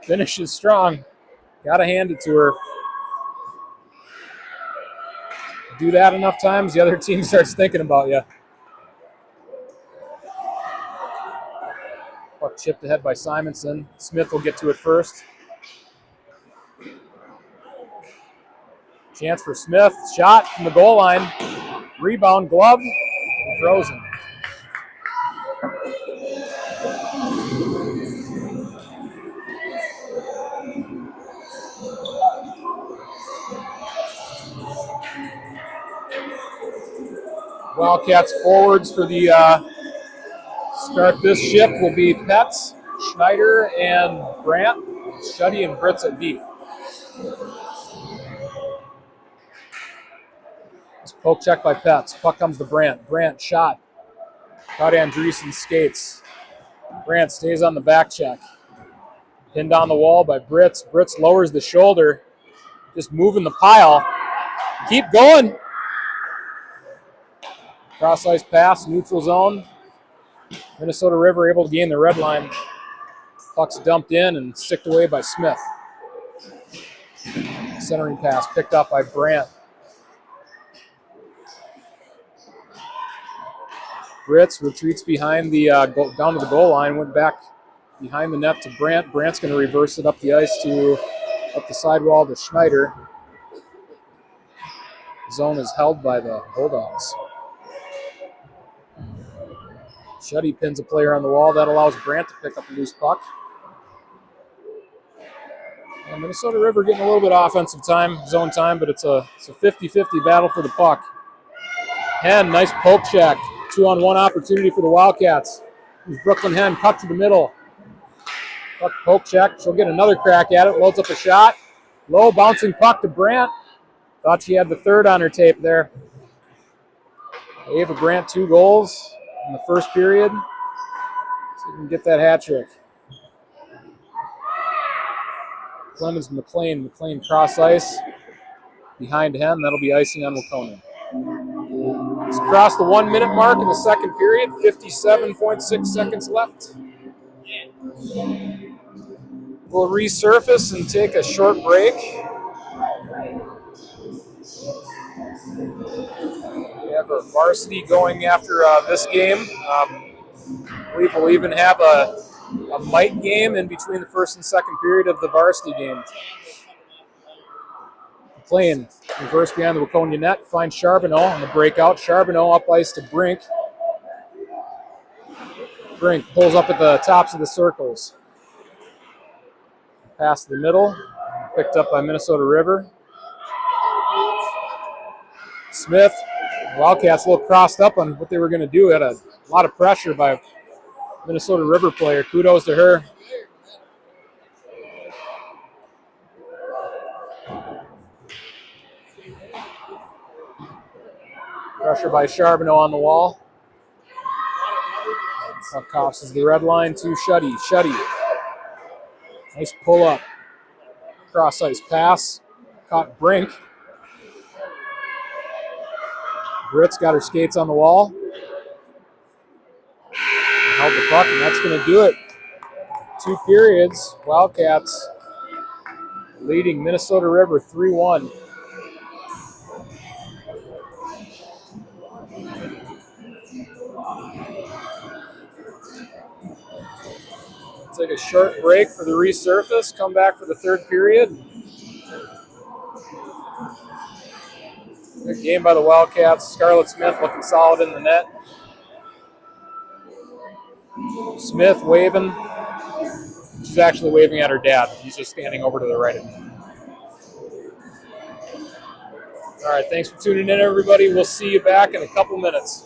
Finishes strong. Gotta hand it to her. Do that enough times, the other team starts thinking about you. Puck chipped ahead by Simonson. Smith will get to it first. Chance for Smith. Shot from the goal line. Rebound, glove, frozen. Wildcats forwards for the start this shift will be Petz, Schneider, and Brandt. Shuddy and Britz at D. Poke check by Petz. Puck comes to Brandt. Brandt shot. Caught Andreessen skates. Brandt stays on the back check. Pinned on the wall by Britz. Britz lowers the shoulder. Just moving the pile. Keep going. Cross ice pass, neutral zone. Minnesota River able to gain the red line. Puck's dumped in and sticked away by Smith. Centering pass picked up by Brandt. Ritz retreats behind the down to the goal line, went back behind the net to Brandt. Brandt's going to reverse it up the ice up the sidewall to Schneider. Zone is held by the Bulldogs. Shuddy pins a player on the wall. That allows Brandt to pick up a loose puck. And Minnesota River getting a little bit of offensive time, zone time, but it's a 50-50 battle for the puck. Henn, nice poke check. 2-on-1 opportunity for the Wildcats. Here's Brooklyn Henn, cut to the middle. Puck poke check. She'll get another crack at it. Loads up a shot. Low bouncing puck to Brandt. Thought she had the third on her tape there. Ava Brandt, 2 goals in the first period. See if we can get that hat trick. Clemens, McLean cross ice. Behind Henn, that'll be icing on Waconia. It's across the 1-minute mark in the second period. 57.6 seconds left. We'll resurface and take a short break. We have our varsity going after this game. I believe we'll even have a mite game in between the first and second period of the varsity game. McLean reverse behind the Waconia net, finds Charbonneau on the breakout. Charbonneau up ice to Brink. Brink pulls up at the tops of the circles. Pass to the middle, picked up by Minnesota River. Smith, Wildcats a little crossed up on what they were going to do. Had a lot of pressure by Minnesota River player. Kudos to her. Pressure by Charbonneau on the wall. Puck crosses the red line to Shuddy. Shuddy. Nice pull up. Cross ice pass. Caught Brink. Britt's got her skates on the wall. Held the puck, and that's going to do it. 2 periods. Wildcats leading Minnesota River 3-1. Take a short break for the resurface. Come back for the third period. Good game by the Wildcats. Scarlett Smith looking solid in the net. Smith waving. She's actually waving at her dad. He's just standing over to the right of me. All right, thanks for tuning in, everybody. We'll see you back in a couple minutes.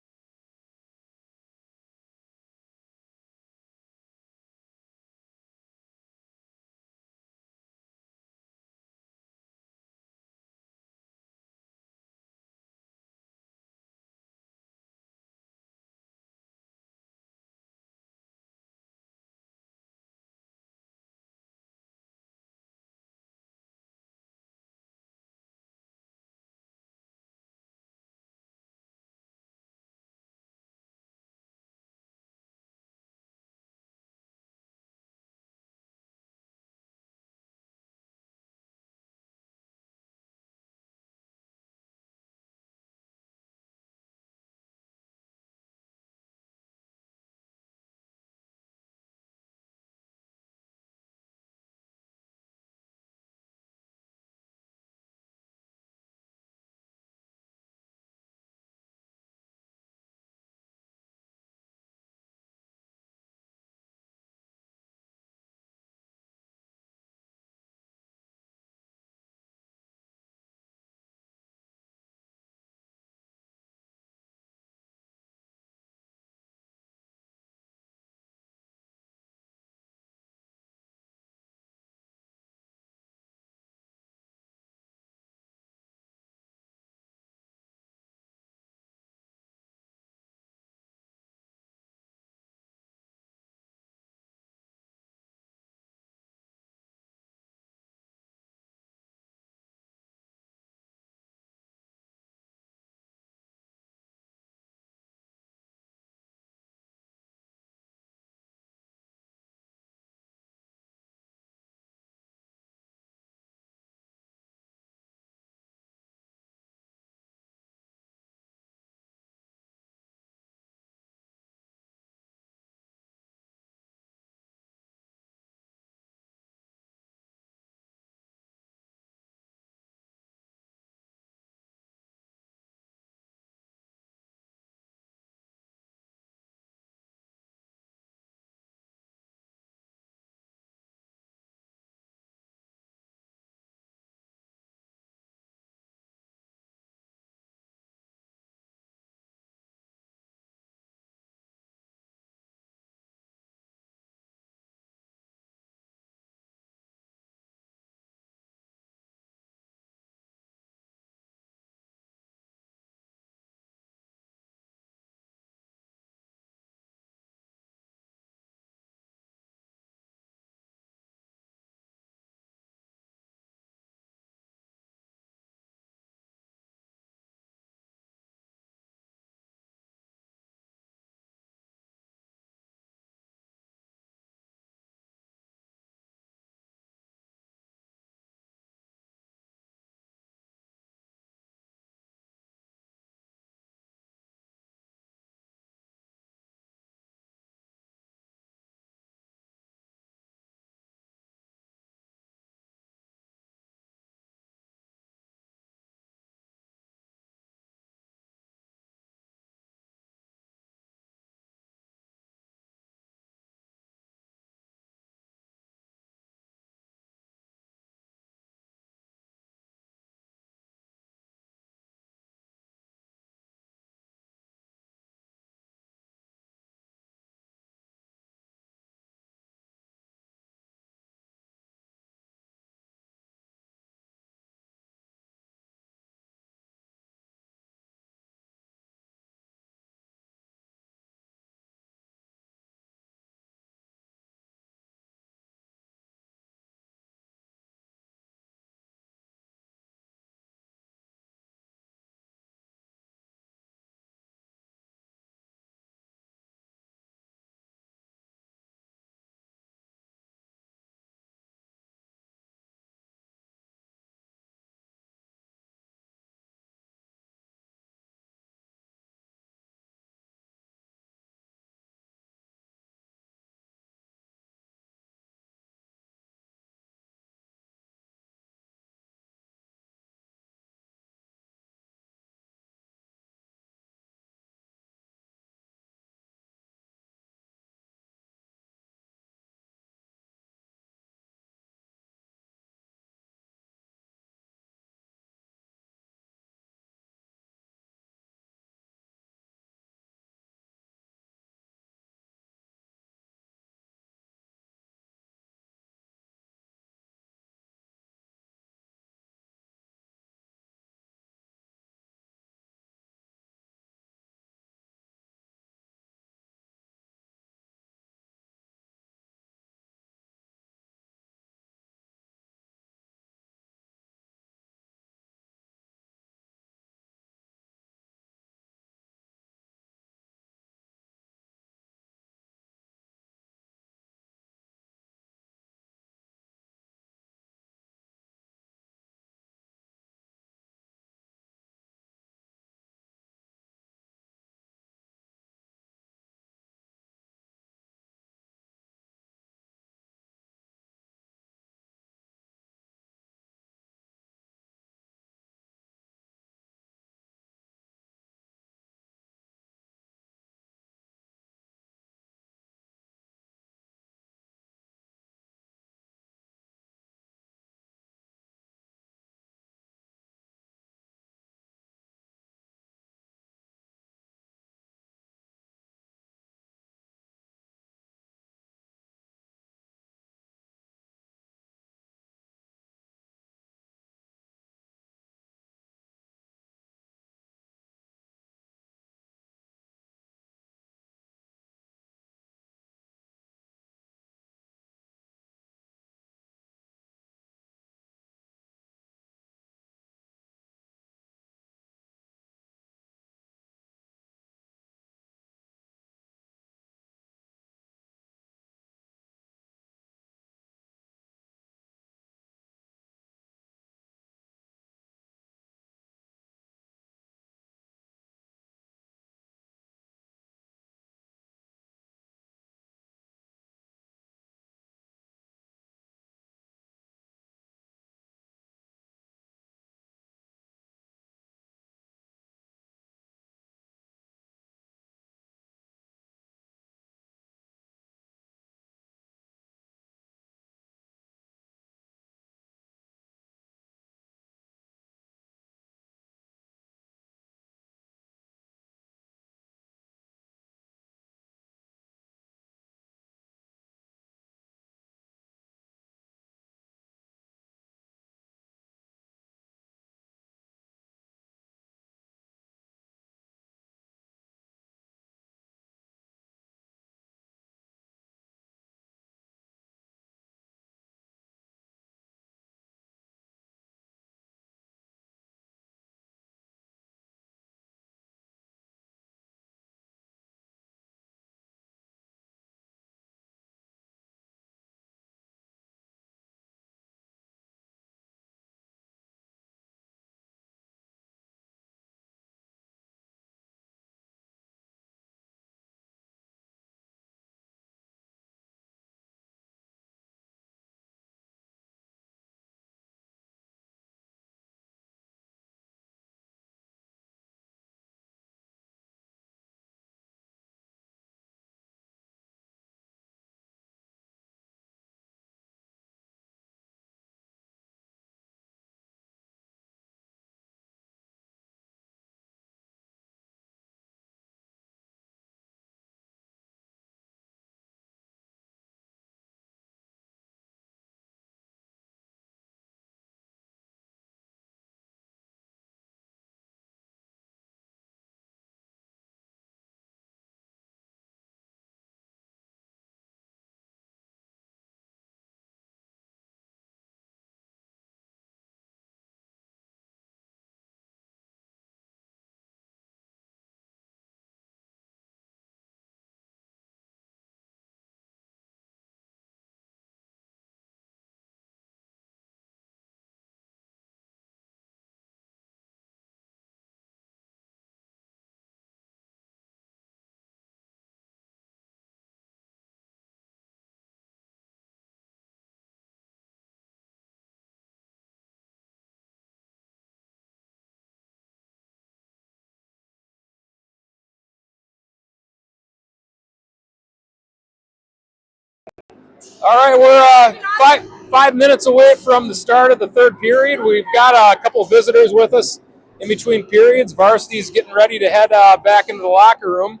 All right, we're 5 minutes away from the start of the third period. We've got a couple of visitors with us in between periods. Varsity's getting ready to head back into the locker room.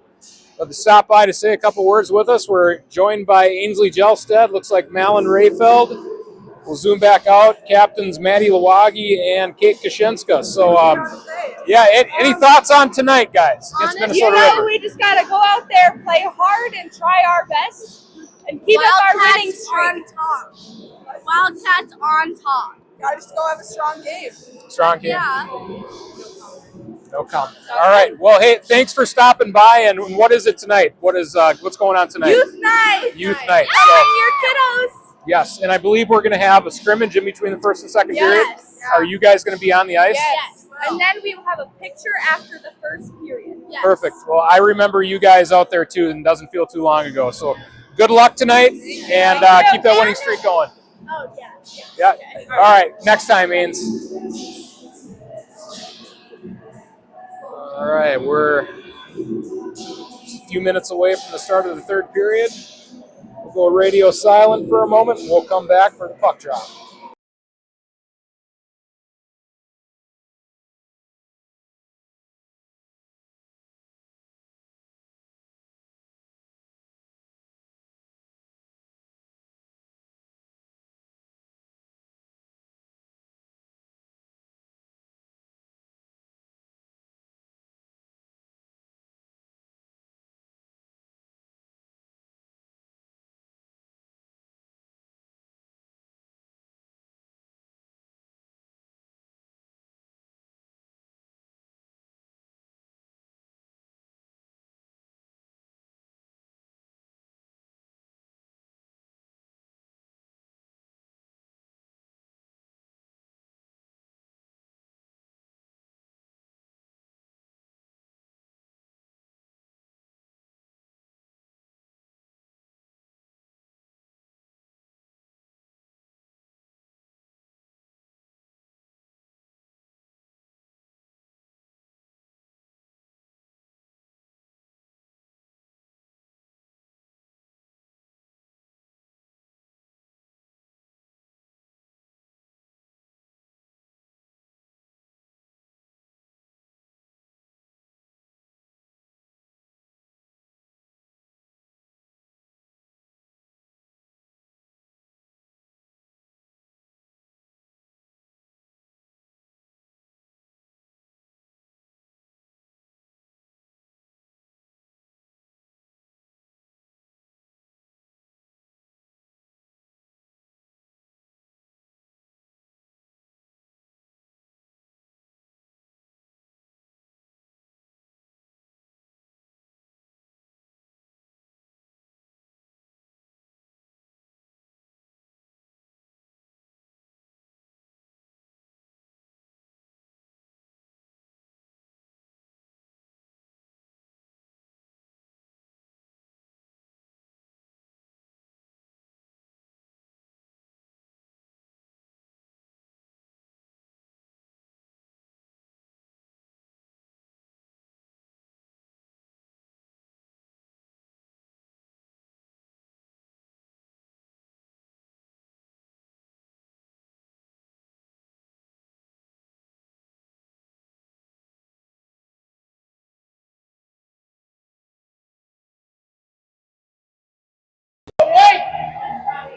But to stop by to say a couple words with us, we're joined by Ainsley Gelstead. Looks like Malin Rayfeld. We'll zoom back out. Captains Maddie Lawagi and Kate Kashinska. So, any thoughts on tonight, guys? Against Minnesota River? We just got to go out there, play hard, and try our best, and keep up our winning streak. Wildcats on top. Gotta just go have a strong game. Strong game? Yeah. No comment. All right. Well, hey, thanks for stopping by. And what is it tonight? What's going on tonight? Youth night. Youth night. So, your kiddos. Yes, and I believe we're going to have a scrimmage in between the first and second period. Are you guys going to be on the ice? Yes. And then we will have a picture after the first period. Yes. Perfect. Well, I remember you guys out there too, and it doesn't feel too long ago. So good luck tonight, and keep that winning streak going. Oh, yeah. Yeah. Okay. All right. Next time, Ains. All right. We're just a few minutes away from the start of the third period. We'll go radio silent for a moment, and we'll come back for the puck drop.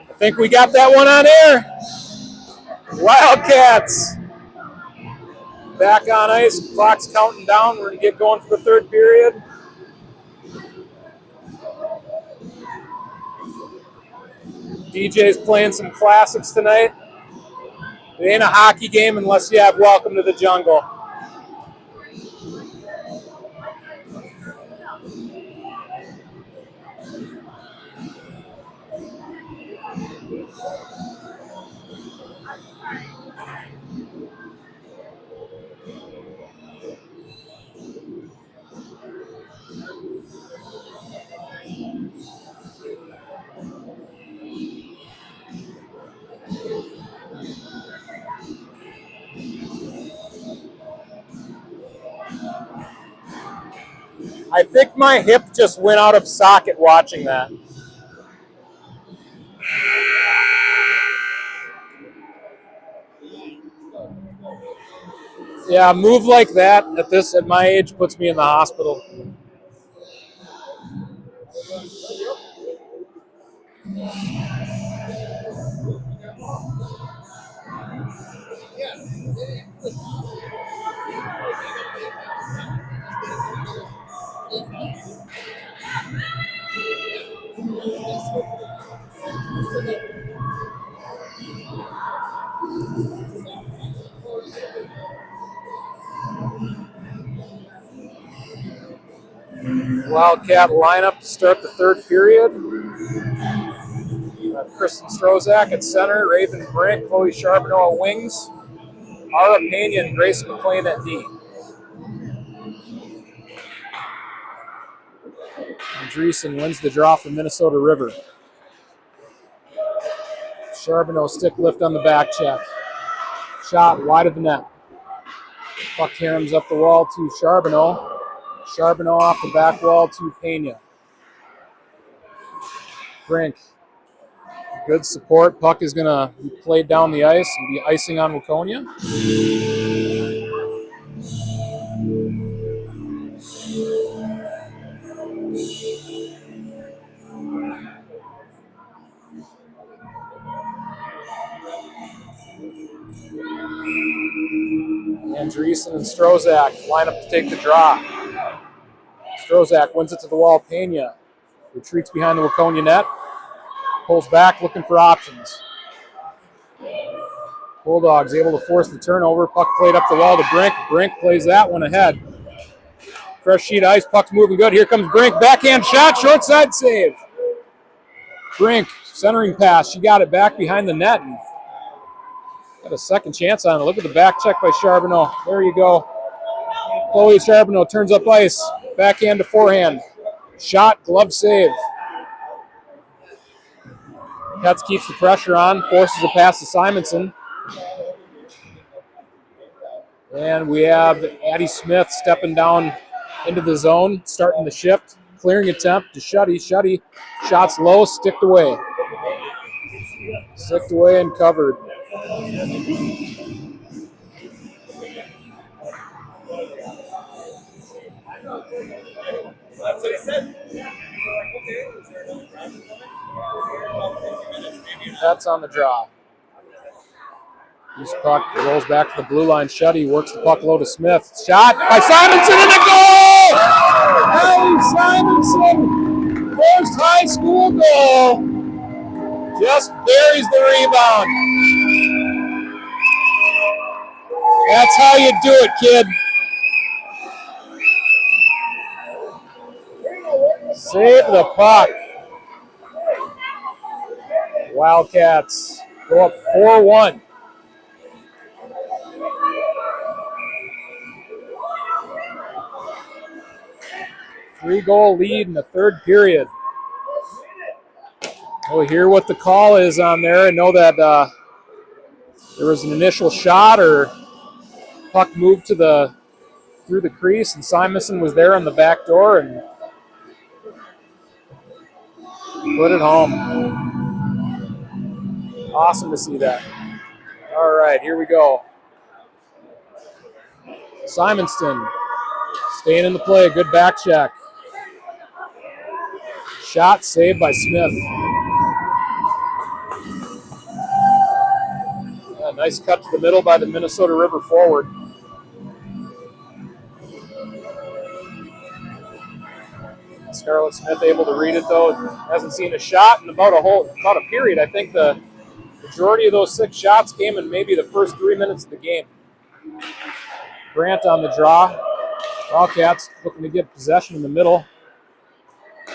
I think we got that one on air. Wildcats back on ice. Clock's counting down. We're going to get going for the third period. DJ's playing some classics tonight. It ain't a hockey game unless you have Welcome to the Jungle. I think my hip just went out of socket watching that. Yeah, a move like that at my age puts me in the hospital. Wildcat lineup to start the third period. Kristen Strozak at center, Raven Brink, Chloe Charbonneau at wings, Ara Pena and Grace McLean at D. Andreessen wins the draw from Minnesota River. Charbonneau stick lift on the back check. Shot wide of the net. Puck caroms up the wall to Charbonneau. Charbonneau off the back wall to Pena. Brink. Good support. Puck is going to be played down the ice and be icing on Waconia. Andreessen and Strozak line up to take the draw. Strozak wins it to the wall. Pena retreats behind the Waconia net. Pulls back, looking for options. Bulldogs able to force the turnover. Puck played up the wall to Brink. Brink plays that one ahead. Fresh sheet ice. Puck's moving good. Here comes Brink. Backhand shot. Short side save. Brink, centering pass. She got it back behind the net. And got a second chance on it. Look at the back check by Charbonneau. There you go. Chloe Charbonneau turns up ice. Backhand to forehand. Shot, glove save. Cats keeps the pressure on. Forces a pass to Simonson. And we have Addie Smith stepping down into the zone, starting the shift. Clearing attempt to Shuddy. Shuddy, shots low, sticked away. Sticked away and covered. That's what he said. That's on the draw. This puck rolls back to the blue line. Shuddy works the puck low to Smith. Shot by Simonson and a goal! Allie Simonson, first high school goal. Just buries the rebound. That's how you do it, kid. Save the puck. Wildcats go up 4-1. Three-goal lead in the third period. We'll hear what the call is on there and know that there was an initial shot or puck moved to through the crease, and Simonson was there on the back door and put it home. Awesome to see that. All right, here we go. Simonson staying in the play. Good back check. Shot saved by Smith. Yeah, nice cut to the middle by the Minnesota River forward. Scarlett Smith able to read it though. Hasn't seen a shot in about a period. I think the majority of those 6 shots came in maybe the first 3 minutes of the game. Grant on the draw. Wildcats looking to get possession in the middle.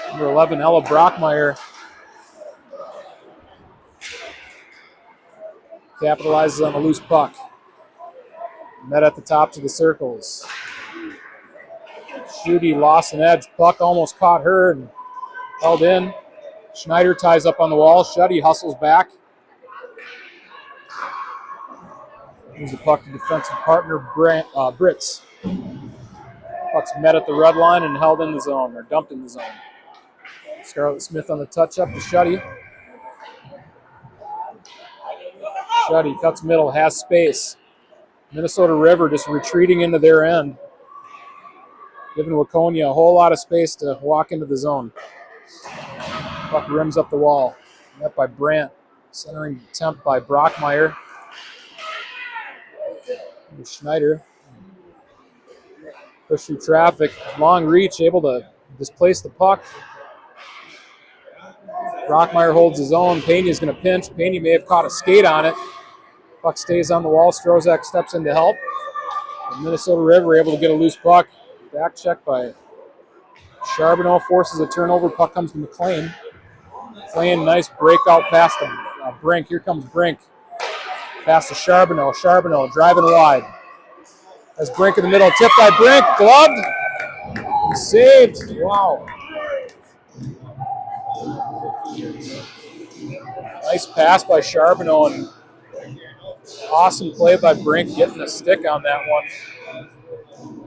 Number 11, Ella Brockmeyer, capitalizes on the loose puck. Met at the top to the circles. Schutte lost an edge. Puck almost caught her and held in. Schneider ties up on the wall. Schutte hustles back. Moves the puck to defensive partner Brits. Puck's met at the red line and held in the zone, or dumped in the zone. Scarlett Smith on the touch-up to Schutte. Schutte cuts middle, has space. Minnesota River just retreating into their end, giving Waconia a whole lot of space to walk into the zone. Puck rims up the wall. Met by Brandt. Centering attempt by Brockmeyer. Schneider. Push through traffic. Long reach, able to displace the puck. Brockmeyer holds his own. Pena's going to pinch. Pena may have caught a skate on it. Puck stays on the wall. Strozak steps in to help. And Minnesota River able to get a loose puck. Back check by Charbonneau, forces a turnover. Puck comes to McLean. McLean, nice breakout pass to Brink. Here comes Brink. Pass to Charbonneau. Charbonneau driving wide. As Brink in the middle. Tipped by Brink. Gloved. Saved. Wow. Nice pass by Charbonneau and awesome play by Brink getting a stick on that one.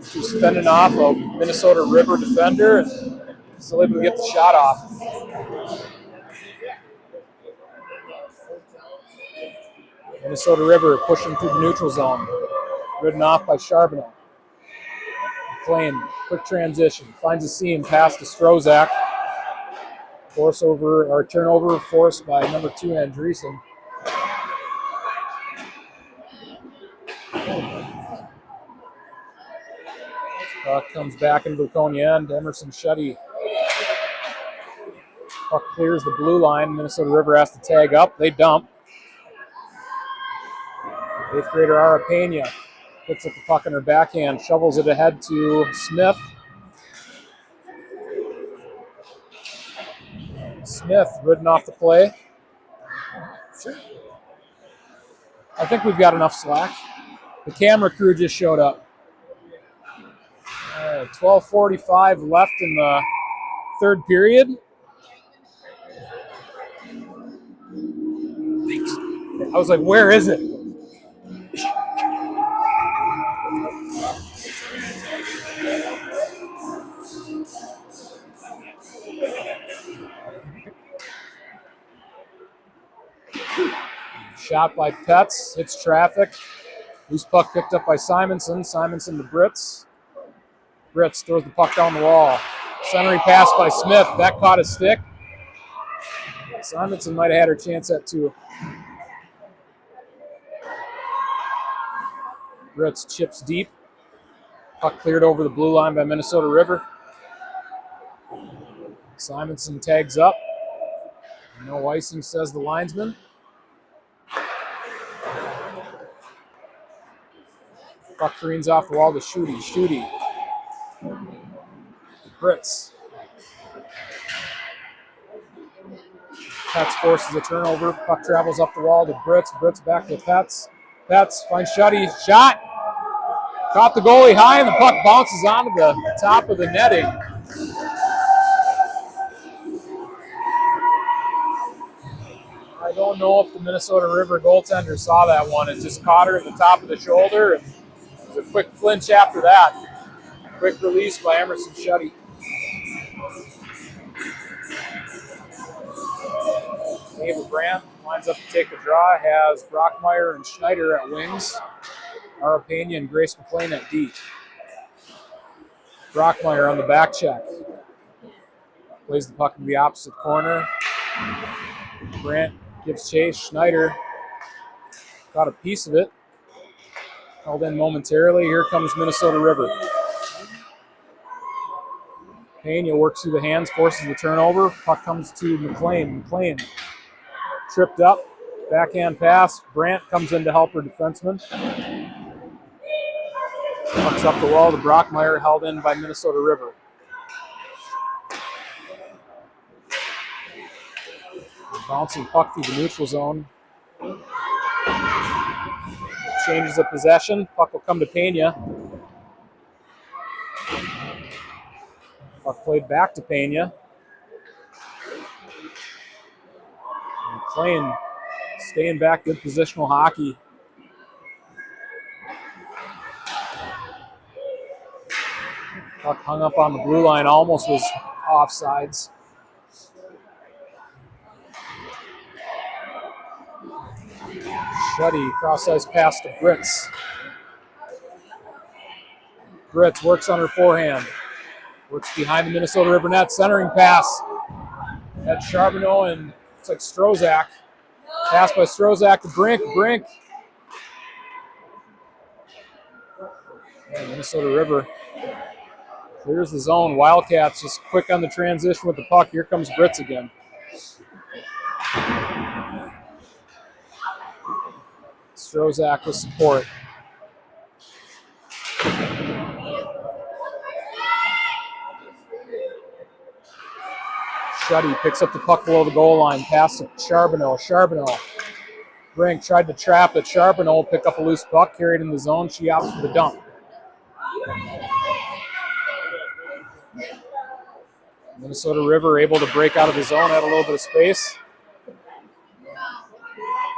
She's fending off a Minnesota River defender and still able to get the shot off. Minnesota River pushing through the neutral zone. Ridden off by Charbonneau. McLean, quick transition. Finds a seam, pass to Strozak. Turnover forced by number 2, Andreessen. Puck comes back into the Waconia end. Emerson Shuddy. Puck clears the blue line. Minnesota River has to tag up. They dump. 8th grader Ara Pena picks up the puck in her backhand, shovels it ahead to Smith. Smith ridden off the play. Sure. I think we've got enough slack. The camera crew just showed up. 12:45 left in the third period. I was like, where is it? Shot by Petz, hits traffic. Loose puck picked up by Simonson. Simonson to Britz. Britz throws the puck down the wall. Centering pass by Smith. That caught a stick. Simonson might have had her chance at 2. Britz chips deep. Puck cleared over the blue line by Minnesota River. Simonson tags up. No icing, says the linesman. Puck careens off the wall to Schutte. Schutte. Britz. Petz forces a turnover. Puck travels up the wall to Britz. Britz back to Petz. Petz finds Schutte. Shot. Caught the goalie high, and the puck bounces onto the top of the netting. I don't know if the Minnesota River goaltender saw that one. It just caught her at the top of the shoulder, and it was a quick flinch after that. Quick release by Emerson Schutte. David Brandt lines up to take the draw, has Brockmeyer and Schneider at wings. Ara Pena and Grace McLean at D. Brockmeyer on the back check. Plays the puck in the opposite corner. Brandt gives chase. Schneider got a piece of it. Held in momentarily. Here comes Minnesota River. Pena works through the hands, forces the turnover. Puck comes to McLean. McLean tripped up. Backhand pass. Brandt comes in to help her defenseman. Puck's up the wall to Brockmeyer, held in by Minnesota River. Bouncing puck through the neutral zone. Changes of possession. Puck will come to Pena. Puck played back to Pena. McLean staying back, good positional hockey. Puck hung up on the blue line, almost was offsides. Schutte, cross-ice pass to Britz. Britz works on her forehand. Works behind the Minnesota River net. Centering pass at Charbonneau and it's like Strozak. Pass by Strozak to Brink. Brink. And Minnesota River clears the zone. Wildcats just quick on the transition with the puck. Here comes Britz again. Strozak with support. Shuddy picks up the puck below the goal line. Pass to Charbonneau. Charbonneau. Brink tried to trap it. Charbonneau pick up a loose puck, carried in the zone. She opts for the dump. Minnesota River able to break out of the zone, had a little bit of space.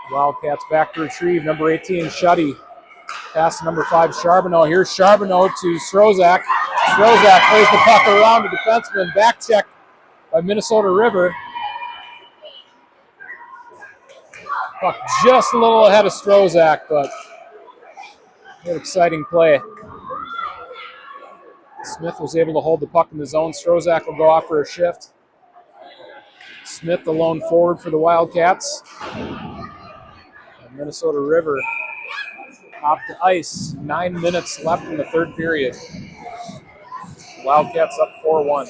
Wildcats back to retrieve. Number 18, Shuddy. Pass to number 5, Charbonneau. Here's Charbonneau to Strozak. Strozak plays the puck around the defenseman. Back check by Minnesota River. Puck just a little ahead of Strozak, but an exciting play. Smith was able to hold the puck in the zone. Strozak will go off for a shift. Smith, the lone forward for the Wildcats. And Minnesota River off the ice. 9 minutes left in the third period. Wildcats up 4-1.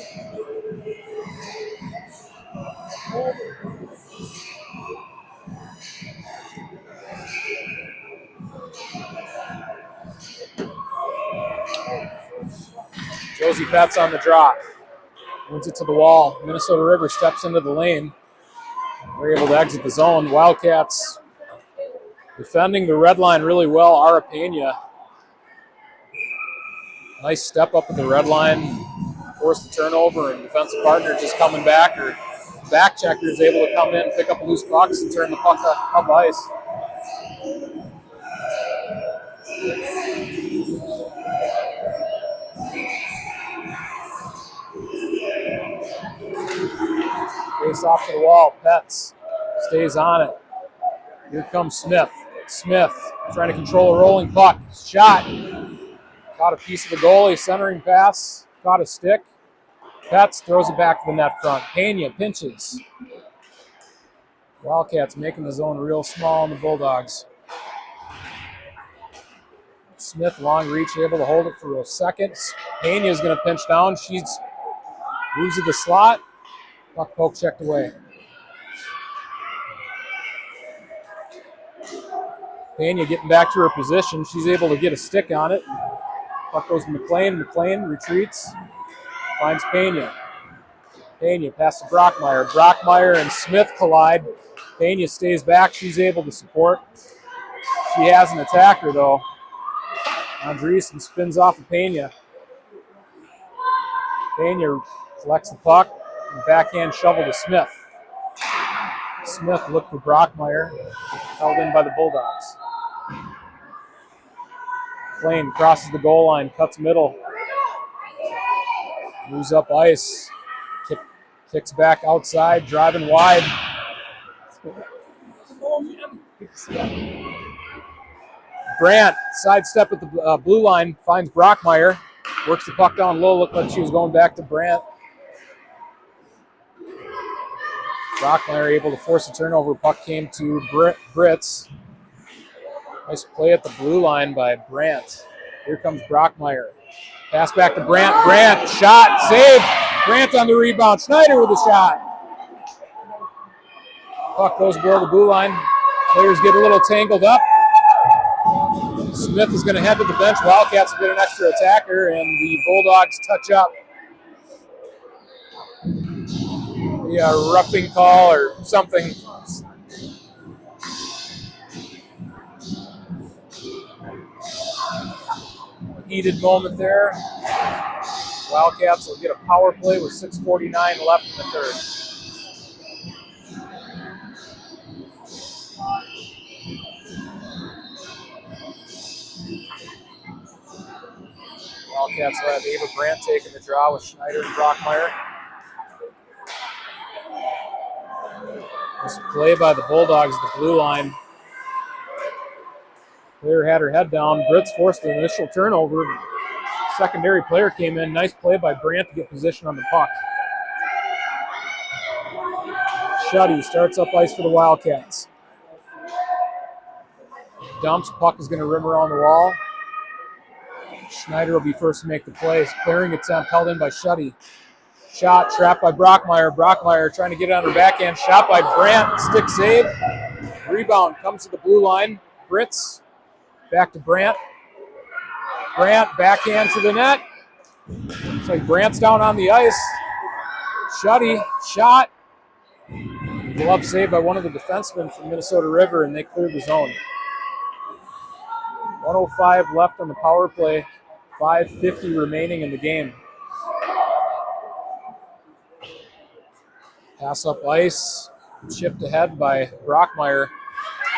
Josie Betts on the draw. Wins it to the wall. Minnesota River steps into the lane. We're able to exit the zone. Wildcats defending the red line really well. Ara Pena. Nice step up at the red line. Forced the turnover, and defensive partner just coming back. Or back checker is able to come in, pick up loose pucks, and turn the puck up ice. Face off to the wall. Betts stays on it. Here comes Smith. Smith trying to control a rolling puck. Shot. Caught a piece of the goalie. Centering pass. Caught a stick. Betts throws it back to the net front. Pena pinches. Wildcats making the zone real small on the Bulldogs. Smith, long reach, able to hold it for a second. Pena is going to pinch down. She moves to the slot. Puck poke checked away. Pena getting back to her position. She's able to get a stick on it. Puck goes to McLean. McLean retreats. Finds Pena. Pena pass to Brockmeyer. Brockmeyer and Smith collide. Pena stays back. She's able to support. She has an attacker, though. Andreessen spins off of Pena. Pena collects the puck. And backhand shovel to Smith. Smith looked for Brockmeyer. Held in by the Bulldogs. McLean crosses the goal line. Cuts middle. Moves up ice. Kicks back outside. Driving wide. Brandt, sidestep at the blue line, finds Brockmeyer. Works the puck down low. Looked like she was going back to Brandt. Brockmeyer able to force a turnover. Puck came to Britz. Nice play at the blue line by Brandt. Here comes Brockmeyer. Pass back to Brandt. Brandt, shot, save. Brandt on the rebound. Schneider with a shot. Puck goes below the blue line. Players get a little tangled up. Smith is going to head to the bench. Wildcats will get an extra attacker, and the Bulldogs touch up. Yeah, roughing call or something. Heated moment there. Wildcats will get a power play with 6:49 left in the third. Wildcats will have Ava Brandt taking the draw with Schneider and Brockmeyer. This play by the Bulldogs at the blue line. Player had her head down. Britz forced the initial turnover. Secondary player came in. Nice play by Brandt to get position on the puck. Shuddy starts up ice for the Wildcats. Dumps, puck is going to rim around the wall. Schneider will be first to make the play. Clearing attempt held in by Shuddy. Shot trapped by Brockmeyer. Brockmeyer trying to get it on her backhand. Shot by Brandt. Stick save. Rebound comes to the blue line. Brits back to Brandt. Brandt backhand to the net. Looks like Brandt's down on the ice. Shuddy shot. Glove saved by one of the defensemen from Minnesota River, and they cleared the zone. 1:05 left on the power play. 5:50 remaining in the game. Pass up ice. Chipped ahead by Brockmeyer.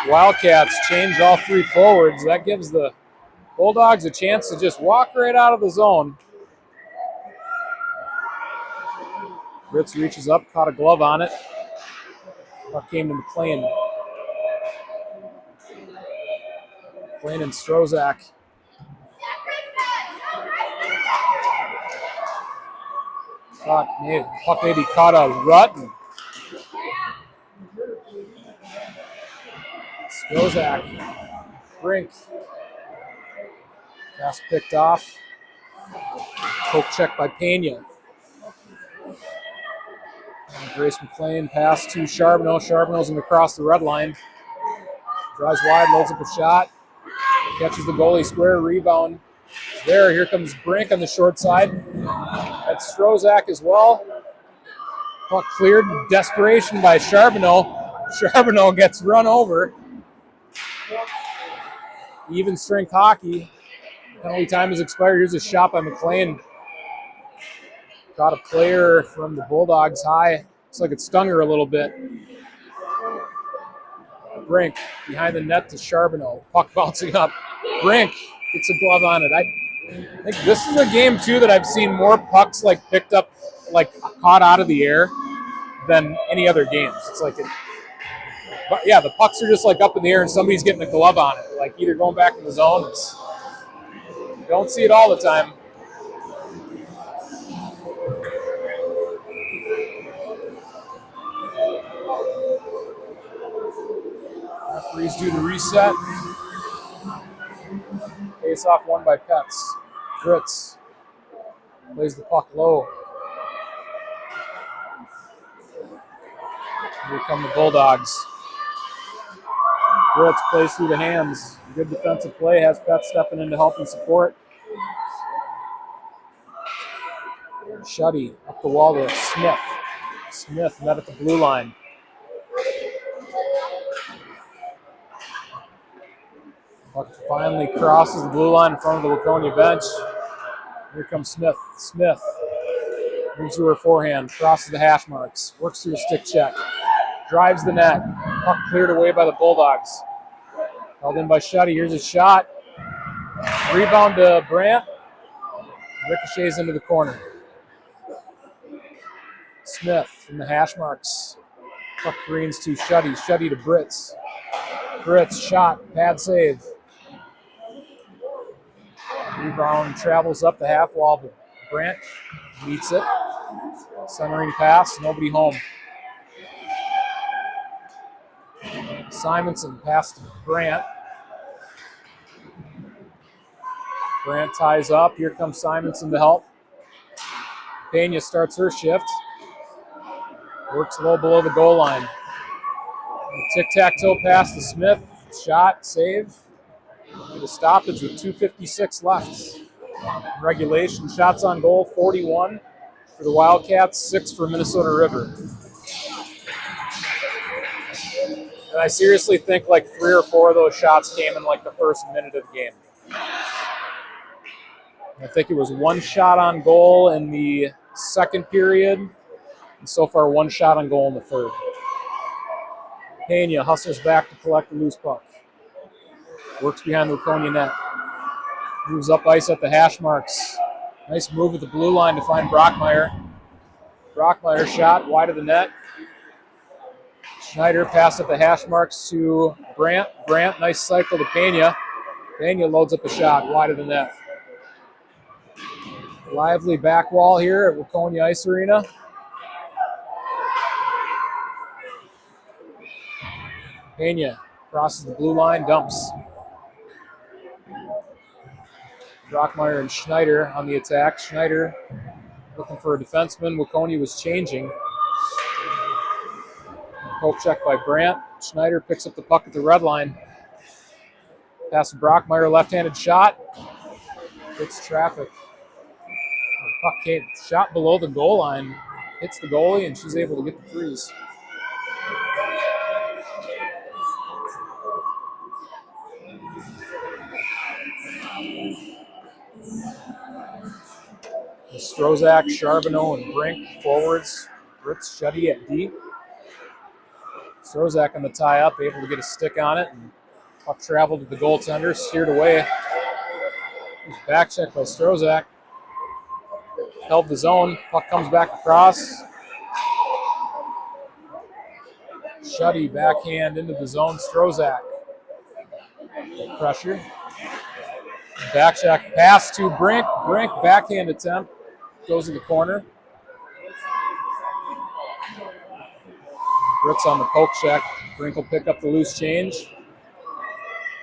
Wildcats change all three forwards. That gives the Bulldogs a chance to just walk right out of the zone. Ritz reaches up, caught a glove on it. Puck came to McLean. McLean and Strozak. Puck maybe caught a rut. Strozak. Brink. Pass picked off. Poke check by Pena. And Grace McLean pass to Charbonneau. Charbonneau's going to cross the red line. Drives wide, loads up a shot. Catches the goalie square, rebound. There, here comes Brink on the short side. That's Strozak as well. Puck cleared, desperation by Charbonneau. Charbonneau gets run over. Even strength hockey. Penalty time has expired. Here's a shot by McLean. Got a player from the Bulldogs high. Looks like it stung her a little bit. Brink behind the net to Charbonneau. Puck bouncing up. Brink gets a glove on it. I think this is a game, too, that I've seen more pucks picked up, caught out of the air than any other games. It's but yeah, the pucks are just up in the air and somebody's getting a glove on it. Either going back in the zone. You don't see it all the time. Referees do the reset. Face off won by Pets. Dritz plays the puck low. Here come the Bulldogs. Dritz plays through the hands. Good defensive play. Has Pets stepping in to help and support. Shuddy up the wall to Smith. Smith met at the blue line. Puck finally crosses the blue line in front of the Waconia bench. Here comes Smith. Smith moves to her forehand, crosses the hash marks, works through a stick check, drives the net. Puck cleared away by the Bulldogs. Held in by Shuddy. Here's a shot. Rebound to Brandt. Ricochets into the corner. Smith from the hash marks. Puck greens to Shuddy. Shuddy to Brits. Brits shot. Pad save. Rebound travels up the half wall, but Brandt meets it. Centering pass, nobody home. Simonson pass to Brandt. Brandt ties up. Here comes Simonson to help. Pena starts her shift. Works low below the goal line. Tic-tac-toe pass to Smith. Shot, save. The stoppage with 2:56 left. Regulation shots on goal, 41 for the Wildcats, 6 for Minnesota River. And I seriously think 3 or 4 of those shots came in the first minute of the game. I think it was 1 shot on goal in the second period, and so far 1 shot on goal in the third. Pena hustles back to collect the loose puck. Works behind the Waconia net. Moves up ice at the hash marks. Nice move at the blue line to find Brockmeyer. Brockmeyer shot wide of the net. Schneider passed at the hash marks to Brandt. Brandt, nice cycle to Pena. Pena loads up a shot wide of the net. Lively back wall here at Waconia Ice Arena. Pena crosses the blue line, dumps. Brockmeyer and Schneider on the attack. Schneider looking for a defenseman. Waconia was changing. Poke check by Brandt. Schneider picks up the puck at the red line. Pass to Brockmeyer, left-handed shot. Hits traffic. The puck came shot below the goal line. Hits the goalie, and she's able to get the freeze. Strozak, Charbonneau, and Brink forwards. Ritz, Shuddy at D. Strozak on the tie-up, able to get a stick on it. And puck traveled to the goaltender, steered away. Back check by Strozak. Held the zone. Puck comes back across. Shuddy backhand into the zone. Strozak. Pressure. Back check. Pass to Brink. Brink backhand attempt. Goes to the corner. Ritz on the poke check. Brink will pick up the loose change.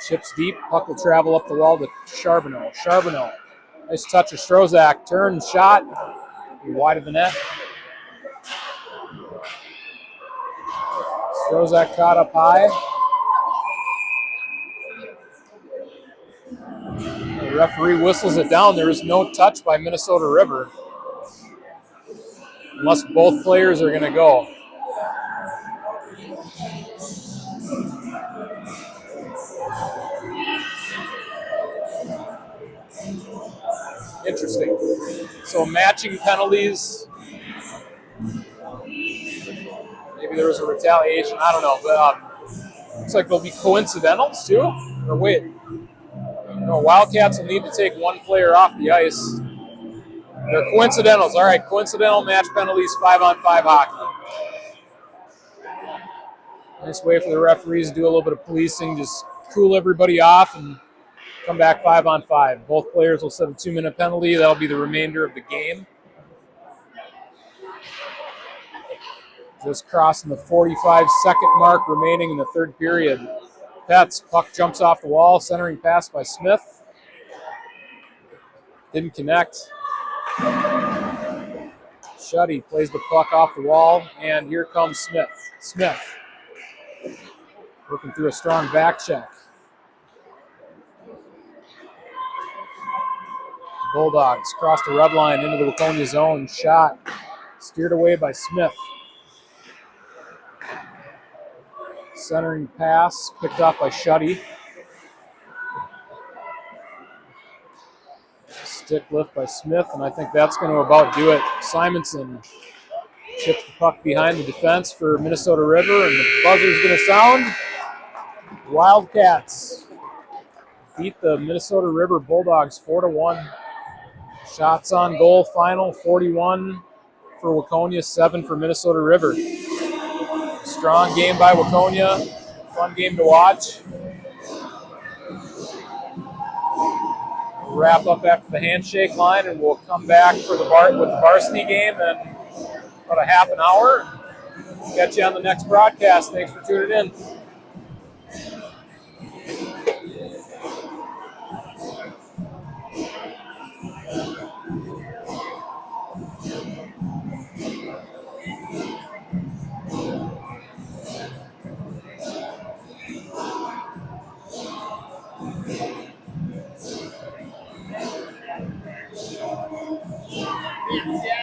Chips deep. Puck will travel up the wall to Charbonneau. Charbonneau. Nice touch of Strozak. Turn, shot. Wide of the net. Strozak caught up high. The referee whistles it down. There is no touch by Minnesota River. Unless both players are going to go. Interesting. So matching penalties. Maybe there was a retaliation. I don't know. But looks like they'll be coincidentals too. Or wait. No, Wildcats will need to take one player off the ice. They're coincidentals. All right, coincidental match penalties, 5-on-5 hockey. Nice way for the referees to do a little bit of policing, just cool everybody off and come back 5-on-5. Both players will set a 2-minute penalty. That'll be the remainder of the game. Just crossing the 45-second mark remaining in the third period. Pets, puck jumps off the wall, centering pass by Smith. Didn't connect. Shuddy plays the puck off the wall, and here comes Smith. Smith working through a strong back check. Bulldogs cross the red line into the Waconia zone. Shot steered away by Smith. Centering pass picked off by Shuddy. Stick lift by Smith, and I think that's going to about do it. Simonson chips the puck behind the defense for Minnesota River, and the buzzer's going to sound. Wildcats beat the Minnesota River Bulldogs 4-1. Shots on goal final, 41 for Waconia, 7 for Minnesota River. Strong game by Waconia. Fun game to watch. We'll wrap up after the handshake line, and we'll come back for with the varsity game in about a half an hour. Catch you on the next broadcast. Thanks for tuning in. Yeah.